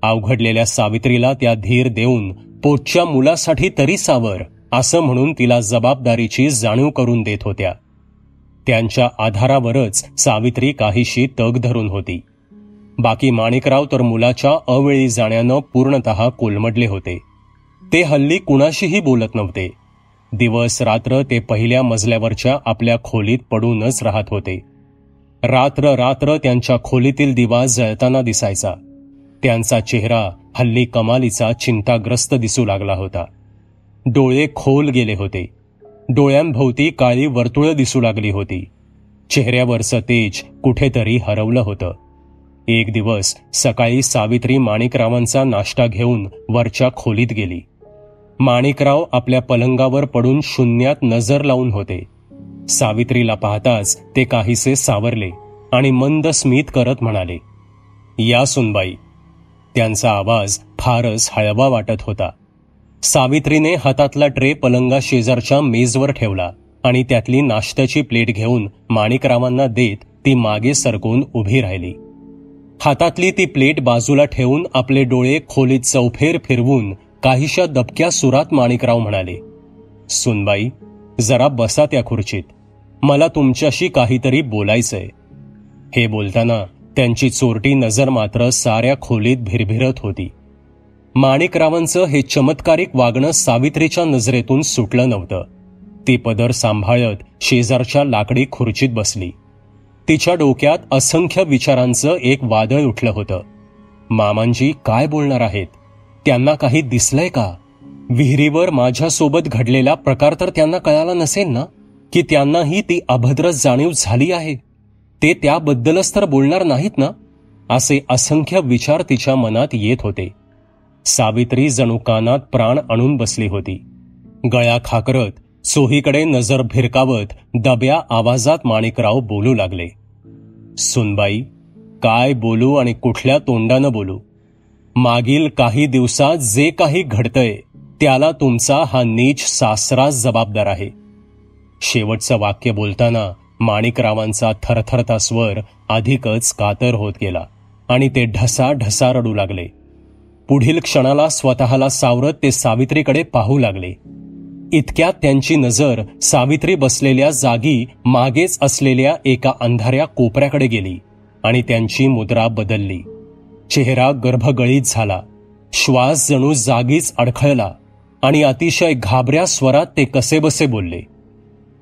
अवघडलेल्या सावित्रीला त्या धीर देऊन पोटच्या मुलासाठी तरी सावर असं म्हणून तिला जबाबदारीची जाणीव करून देत होत्या. त्यांच्या आधारावरच सावित्री काहीशी तग धरून होती. बाकी माणिकराव तर मुलाच्या अवेळी जाण्यानं पूर्णतः कोलमडले होते. ते हल्ली कुणाशीही बोलत नव्हते. दिवस रात्र ते पहिल्या मजल्यावरच्या आपल्या खोलीत पडूनच राहत होते. रात्र रात्र त्यांच्या खोलीतील दिवा जळताना दिसायचा. त्यांचा चेहरा हल्ली कमालीचा चिंताग्रस्त दिसू लागला होता. डोळे खोल गेले होते. डोळ्यांभोवती काळी वर्तुळं दिसू लागली होती. चेहऱ्यावरचं तेज कुठेतरी हरवलं होतं. एक दिवस सकाळी सावित्री माणिकरावांचा नाश्ता घेऊन वरच्या खोलीत गेली. माणिकराव आपल्या पलंगावर पडून शून्यात नजर लावून होते. सावित्रीला पाहताच ते काहीसे सावरले आणि मंद स्मित करत म्हणाले, या सुनबाई. त्यांचा आवाज फारच हळवा वाटत होता. सावित्रीने हातातला ट्रे पलंगा शेजारच्या मेजवर ठेवला आणि त्यातली नाश्त्याची प्लेट घेऊन माणिकरावांना देत ती मागे सरकून उभी राहिली. हातातली ती प्लेट बाजूला ठेवून आपले डोळे खोलीत चौफेर फिरवून काहीशा दबक्या सुरात माणिकराव म्हणाले, सुनबाई, जरा बसा त्या खुर्चीत. मला तुमच्याशी काहीतरी बोलायचंय. हे बोलताना त्यांची चोरटी नजर मात्र साऱ्या खोलीत भिरभिरत होती. माणिकरावांचं हे चमत्कारिक वागणं सावित्रीच्या नजरेतून सुटलं नव्हतं. ती पदर सांभाळत शेजारच्या लाकडी खुर्चीत बसली. तिच्या डोक्यात असंख्य विचारांचं एक वादळ उठलं होतं. मामांजी काय बोलणार आहेत? त्यांना काही दिसलंय का? विहिरीवर माझ्यासोबत घडलेला प्रकार तर त्यांना कळाला नसेल ना, की त्यांनाही ती अभद्र जाणीव झाली आहे? ते त्याबद्दलच तर बोलणार नाहीत ना? असे असंख्य विचार तिच्या मनात येत होते. सावित्री जणू कानात प्राण आणून बसली होती. गळा खाकरत, चोहीकडे नजर भिरकावत दब्या आवाजात माणिकराव बोलू लागले. सुनबाई, काय बोलू आणि कुठल्या तोंडानं बोलू? मागील काही दिवसात जे काही घडतंय त्याला तुमचा हा नीच सासरा जबाबदार आहे. शेवटचं वाक्य बोलताना माणिकरावांचा थरथरता स्वर अधिकच कातर होत गेला आणि ते ढसा रडू लागले. पुढील क्षणाला स्वतःला सावरत ते सावित्रीकडे पाहू लागले. इतक्यात त्यांची नजर सावित्री बसलेल्या जागी मागेच असलेल्या एका अंधाऱ्या कोपऱ्याकडे गेली आणि त्यांची मुद्रा बदलली. चेहरा गर्भगळीत झाला, श्वास जणू जागीच अडखळला आणि अतिशय घाबऱ्या स्वरात ते कसेबसे बोलले.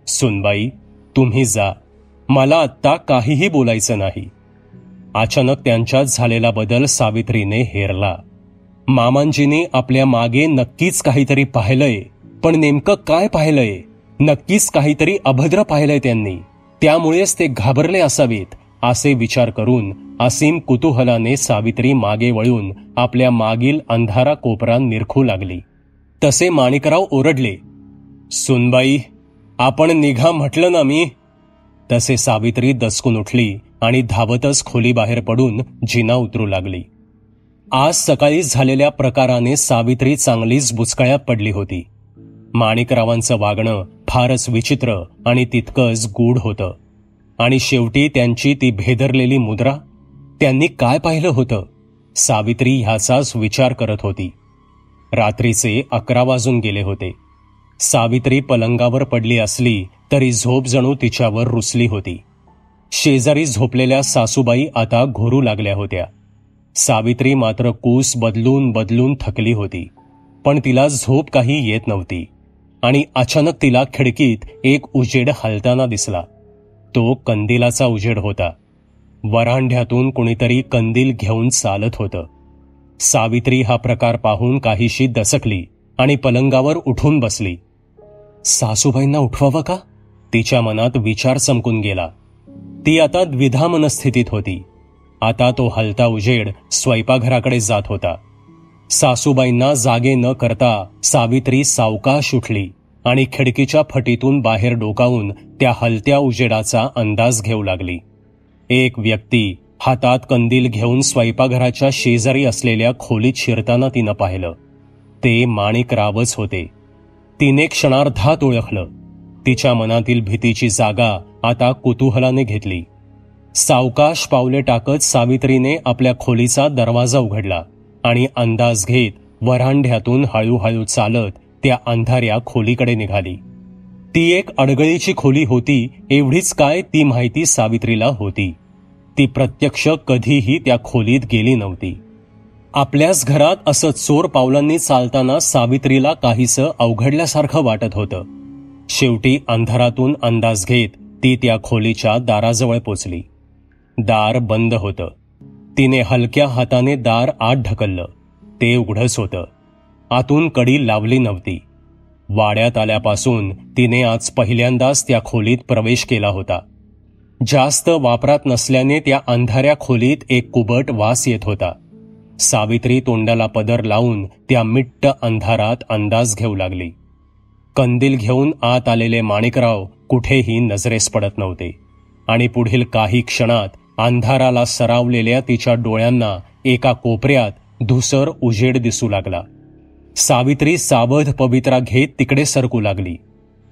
सुनबाई, तुम्ही जा, मला आत्ता काहीही बोलायचं नाही. अचानक त्यांच्यात झालेला बदल सावित्रीने हेरला. मामांजीने आपल्या मागे नक्कीच काहीतरी पाहिलंय, पण नेमकं काय पाहिलंय? नक्कीच काहीतरी अभद्र पाहिलंय त्यांनी, त्यामुळेच ते घाबरले असावेत असे विचार करून असीम कुतूहलाने सावित्री मागे वळून आपल्या मागील अंधारा कोपरा निरखू लागली. तसे माणिकराव ओरडले, सुनबाई, आपण निघा म्हटलं ना मी. तसे सावित्री दचकून उठली आणि धावतच खोलीबाहेर पडून जिना उतरू लागली. आज सकाळी झालेल्या प्रकाराने सावित्री चांगलीच बुचकळ्यात पडली होती. माणिकरावांचं वागणं फारच विचित्र आणि तितकंच गूढ होतं. आणि शेवटी त्यांची ती भेदरलेली मुद्रा, त्यांनी काय पाहिलं होतं? सावित्री ह्याचाच विचार करत होती. रात्रीचे 11 वाजून गेले होते. सावित्री पलंगावर पडली असली तरी झोप जणू तिच्यावर रुसली होती. शेजारी झोपलेल्या सासूबाई आता घोरू लागल्या होत्या. सावित्री मात्र कूस बदलून थकली होती, पण तिला झोप काही येत नव्हती. आणि अचानक तिला खिडकीत एक उजेड हलताना दिसला. तो कंदिलाचा उजेड होता. वरांड्यातून कुणीतरी कंदील घेऊन चालत होतं. सावित्री हा प्रकार पाहून काहीशी दचकली आणि पलंगावर उठून बसली. सासूबाईंना उठवावं का? तिच्या मनात विचार चमकून गेला. ती आता द्विधा मनस्थितीत होती. आता तो हलता उजेड स्वयंपाकघराकडे जात होता. सासूबाईंना जागे न करता सावित्री सावकाश उठली आणि खिडकीच्या फटीतून बाहेर डोकावून त्या हलत्या उजेडाचा अंदाज घेऊ लागली. एक व्यक्ती हातात कंदील घेऊन स्वयंपाकघराच्या शेजारी असलेल्या खोलीत शिरताना तिनं पाहिलं. ते माणिकरावच होते. तिने क्षणार्धात ओळखलं. तिच्या मनातील भीतीची जागा आता कुतूहलाने घेतली. सावकाश पावले टाकत सावित्रीने आपल्या खोलीचा दरवाजा उघडला आणि अंदाज घेत वरांड्यातून हळूहळू चालत त्या अंधाऱ्या खोलीकडे निघाली. ती एक अडगळीची खोली होती एवढीच काय, ती माहिती सावित्रीला होती. ती प्रत्यक्ष कधीही त्या खोलीत गेली नव्हती. आपल्याच घरात असं चोर पावलांनी चालताना सावित्रीला काहीसं अवघडल्यासारखं वाटत होतं. शेवटी अंधारातून अंदाज घेत ती त्या खोलीच्या दाराजवळ पोचली. दार बंद होतं. तिने हलक्या हाताने दार आत ढकललं. ते उघडच होतं. आतून कडी लावली नव्हती. वाड्यात आल्यापासून तिने आज पहिल्यांदाच त्या खोलीत प्रवेश केला होता. जास्त वापरात नसल्याने त्या अंधाऱ्या खोलीत एक कुबट वास येत होता. सावित्री तोंडाला पदर लावून त्या मिट्ट अंधारात अंदाज घेऊ लागली. कंदील घेऊन आत आलेले माणिकराव कुठेही नजरेस पडत नव्हते आणि पुढील काही क्षणात अंधाराला सरावलेल्या तिच्या डोळ्यांना एका कोपऱ्यात धुसर उजेड दिसू लागला. सावित्री सावध पवित्रा घेत तिकडे सरकू लागली.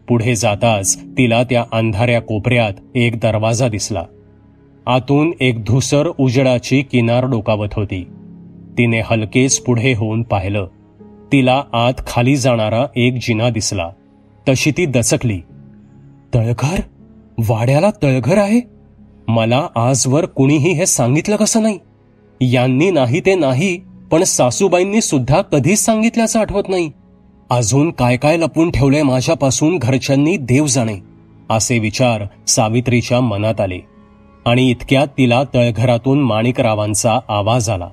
पुढे जाताच तिला त्या अंधाऱ्या कोपऱ्यात एक दरवाजा दिसला. आतून एक धुसर उजेडाची किनार डोकावत होती. तिने हलकेच पुढे होऊन पाहिलं. तिला आत खाली जाणारा एक जिना दिसला. तशी ती दचकली. तळघर? वाड्याला तळघर आहे? मला आजवर कुणीही हे सांगितलं कसं नाही? यांनी नाही ते नाही, पण सासूबाईंनी सुद्धा कधीच सांगितल्याचं आठवत नाही. अजून काय काय लपून ठेवलंय माझ्यापासून घरच्यांनी देव जाणे, असे विचार सावित्रीच्या मनात आले. आणि इतक्यात तिला तळघरातून माणिकरावांचा आवाज आला.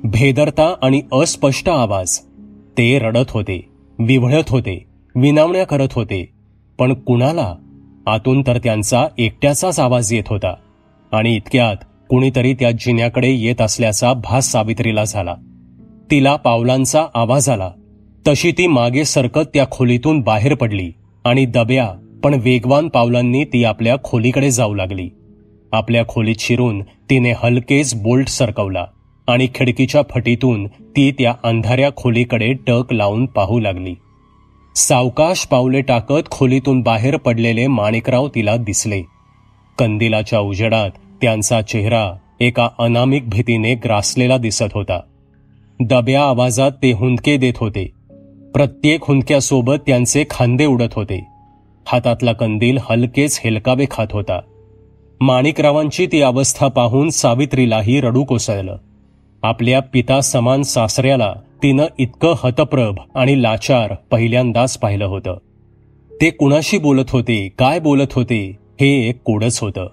भेदरता आणि अस्पष्ट आवाज. ते रडत होते. विव्हळत होते, विनावण्या करत होते. पण कुणाला? आतून तर त्यांचा एकट्याचाच आवाज येत होता. आणि इतक्यात कुणीतरी त्या जिन्याकडे येत असल्याचा भास सावित्रीला झाला. तिला पावलांचा आवाज आला. तशी ती मागे सरकत त्या खोलीतून बाहेर पडली आणि दब्या पण वेगवान पावलांनी ती आपल्या खोलीकडे जाऊ लागली. आपल्या खोलीत शिरून तिने हलकेच बोल्ट सरकवला आणि खिडकीच्या फटीतून ती त्या अंधाऱ्या खोलीकडे टक लावून पाहू लागली. सावकाश पावले टाकत खोलीतून बाहेर पडलेले माणिकराव तिला दिसले. कंदिलाच्या उजेडात त्यांचा चेहरा एका अनामिक भीतीने ग्रासलेला दिसत होता. दब्या आवाजात ते हुंदके देत होते. प्रत्येक हुंदक्यासोबत त्यांचे खांदे उडत होते. हातातला कंदील हलकेच हेलकावे खात होता. माणिकरावांची ती अवस्था पाहून सावित्रीलाही रडू कोसळलं. आपल्या पिता समान सासऱ्याला तिनं इतकं हतप्रभ आणि लाचार पहिल्यांदाच पाहिलं होतं. ते कुणाशी बोलत होते, काय बोलत होते, हे एक कोडच होतं.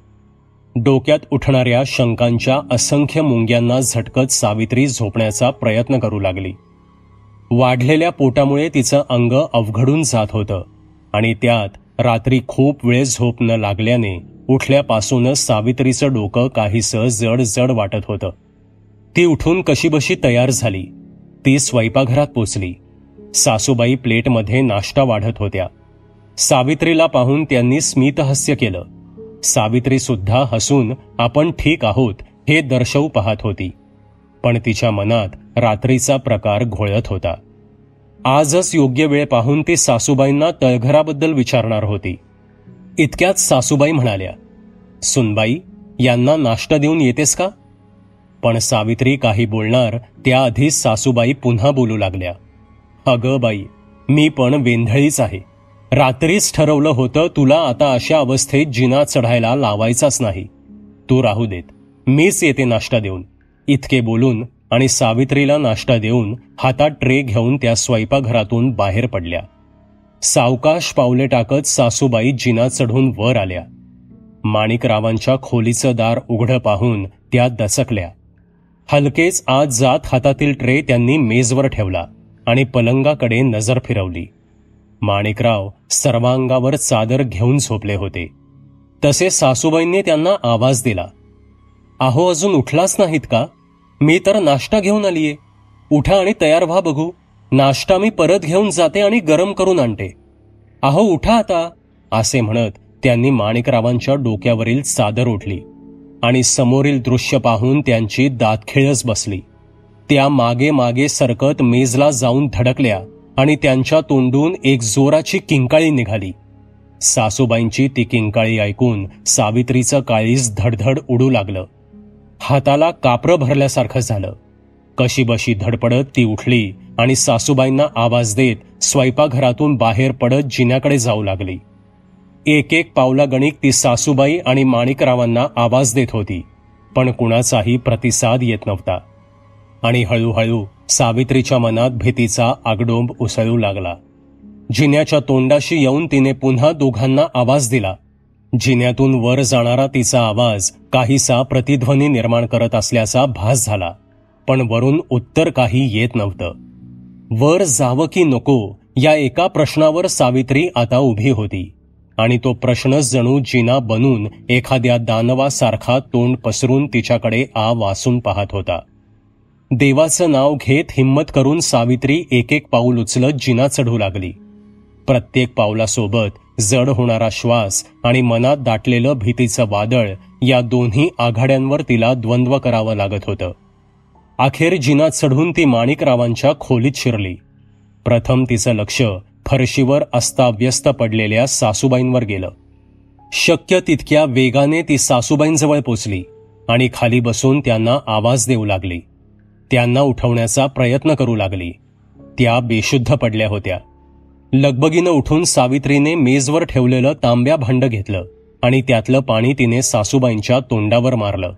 डोक्यात उठणाऱ्या शंकांच्या असंख्य मुंग्यांना झटकत सावित्री झोपण्याचा प्रयत्न करू लागली. वाढलेल्या पोटामुळे तिचं अंग अवघडून जात होतं आणि त्यात रात्री खूप वेळ झोप न लागल्याने उठल्यापासूनच सावित्रीचं डोकं काहीसं जड जड वाटत होतं. ती उठून कशीबशी तयार झाली. ती स्वयंपाकघरात पोचली. सासूबाई प्लेटमध्ये नाश्ता वाढत होत्या. सावित्रीला पाहून त्यांनी स्मितहास्य केलं. सावित्री सुद्धा हसून आपण ठीक आहोत हे दर्शवू पाहत होती. पण तिच्या मनात रात्रीचा प्रकार घोळत होता. आजच योग्य वेळ पाहून ती सासूबाईंना तळघराबद्दल विचारणार होती. इतक्यात सासूबाई म्हणाल्या, सुनबाई, यांना नाश्ता देऊन येतेस का? पण सावित्री काही बोलणार त्याआधीच सासूबाई पुन्हा बोलू लागल्या. अगं बाई, मी पण वेंधळीच आहे. रात्रीच ठरवलं होतं तुला आता अशा अवस्थेत जिना चढायला लावायचाच नाही. तू राहू देत, मीच येते नाश्ता देऊन. इतके बोलून आणि सावित्रीला नाश्ता देऊन हातात ट्रे घेऊन त्या स्वयंपाकघरातून बाहेर पडल्या. सावकाश पावले टाकत सासूबाई जिना चढून वर आल्या. माणिकरावांच्या खोलीचं दार उघडं पाहून त्या दचकल्या. हलकेच आत जात हातातील ट्रे त्यांनी मेजवर ठेवला आणि पलंगाकडे नजर फिरवली. माणिकराव सर्वांगावर चादर घेऊन झोपले होते. तसे सासूबाईंनी त्यांना आवाज दिला. अहो, अजून उठलाच नाहीत का? मी तर नाश्ता घेऊन आलीये. उठा आणि तयार व्हा बघू. नाश्ता मी परत घेऊन जाते आणि गरम करून आणते. अहो, उठा आता, असे म्हणत त्यांनी माणिकरावांच्या डोक्यावरील चादर ओढली आणि समोरील दृश्य पाहून त्यांची दातखिळच बसली. त्या मागे मागे सरकत मेजला जाऊन धडकल्या आणि त्यांच्या तोंडून एक जोराची किंकाळी निघाली. सासूबाईंची ती किंकाळी ऐकून सावित्रीचं काळीज धडधड उडू लागलं. हाताला कापरं भरल्यासारखं झालं. कशीबशी धडपडत ती उठली आणि सासूबाईंना आवाज देत स्वयंपाकघरातून बाहेर पडत जिन्याकडे जाऊ लागली. एक एक पावलागणिक ती सासूबाई आणि माणिकरावांना आवाज देत होती, पण कुणाचाही प्रतिसाद येत नव्हता. आणि हळूहळू सावित्रीच्या मनात भीतीचा आगडोंब उसळू लागला. जिन्याच्या तोंडाशी येऊन तिने पुन्हा दोघांना आवाज दिला. जिन्यातून वर जाणारा तिचा आवाज काहीसा प्रतिध्वनी निर्माण करत असल्याचा भास झाला, पण वरून उत्तर काही येत नव्हतं. वर जावं की नको या एका प्रश्नावर सावित्री आता उभी होती आणि तो प्रश्नच जणू जिना बनून एखाद्या दानवासारखा तोंड पसरून तिच्याकडे वासून पाहत होता. देवाचं नाव घेत हिम्मत करून सावित्री एक एक पाऊल उचलत जिना चढू लागली. प्रत्येक पावलासोबत जड होणारा श्वास आणि मनात दाटलेलं भीतीचं वादळ या दोन्ही आघाड्यांवर तिला द्वंद्व करावं लागत होतं. अखेर जिना चढून ती माणिकरावांच्या खोलीत शिरली. प्रथम तिचं लक्ष फरशीवर अस्ताव्यस्त पडलेल्या सासूबाईंवर गेलं. शक्य तितक्या वेगाने ती सासूबाईंजवळ पोचली आणि खाली बसून त्यांना आवाज देऊ लागली. त्यांना उठवण्याचा प्रयत्न करू लागली. त्या बेशुद्ध पडल्या होत्या. लगबगीनं उठून सावित्रीने मेजवर ठेवलेलं तांब्या भांडं घेतलं आणि त्यातलं पाणी तिने सासूबाईंच्या तोंडावर मारलं.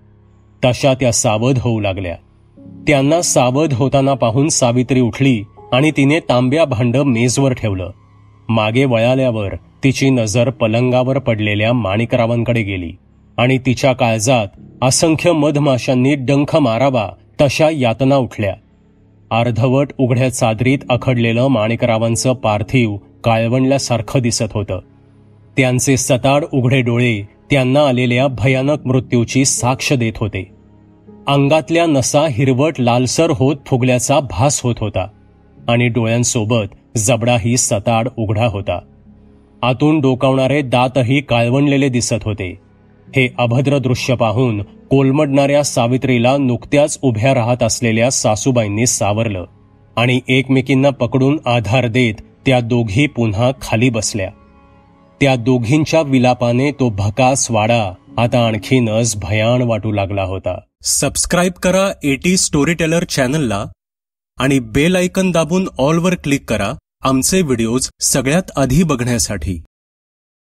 तशा त्या सावध होऊ लागल्या. त्यांना सावध होताना पाहून सावित्री उठली आणि तिने तांब्या भांडं मेजवर ठेवलं. मागे वळाल्यावर तिची नजर पलंगावर पडलेल्या माणिकरावांकडे गेली आणि तिच्या काळजात असंख्य मधमाशांनी डंख मारावा तशा यातना उठल्या. अर्धवट उघड्या चादरीत अखडलेलं माणिकरावांचं पार्थिव काळवंडल्यासारखं दिसत होतं. त्यांचे सताड उघडे डोळे त्यांना आलेल्या भयानक मृत्यूची साक्ष देत होते. अंगातल्या नसा हिरवट लालसर होत फुगल्याचा भास होत होता आणि डोळ्यांसोबत जबडाही सताड उघडा होता. आतून डोकावणारे दातही काळवंडलेले दिसत होते. हे अभद्र दृश्य पाहून कोलमडणाऱ्या सावित्रीला नुकत्याच उभ्या राहत असलेल्या सासूबाईंनी सावरलं आणि एकमेकींना पकडून आधार देत त्या दोघी पुन्हा खाली बसल्या. त्या दोघींच्या विलापाने तो भकास वाडा आता आणखीनच भयान वाटू लागला होता. सबस्क्राईब करा एटी स्टोरीटेलर चॅनलला आणि बेल आयकन दाबून ऑलवर क्लिक करा आमचे व्हिडिओज सगळ्यात आधी बघण्यासाठी.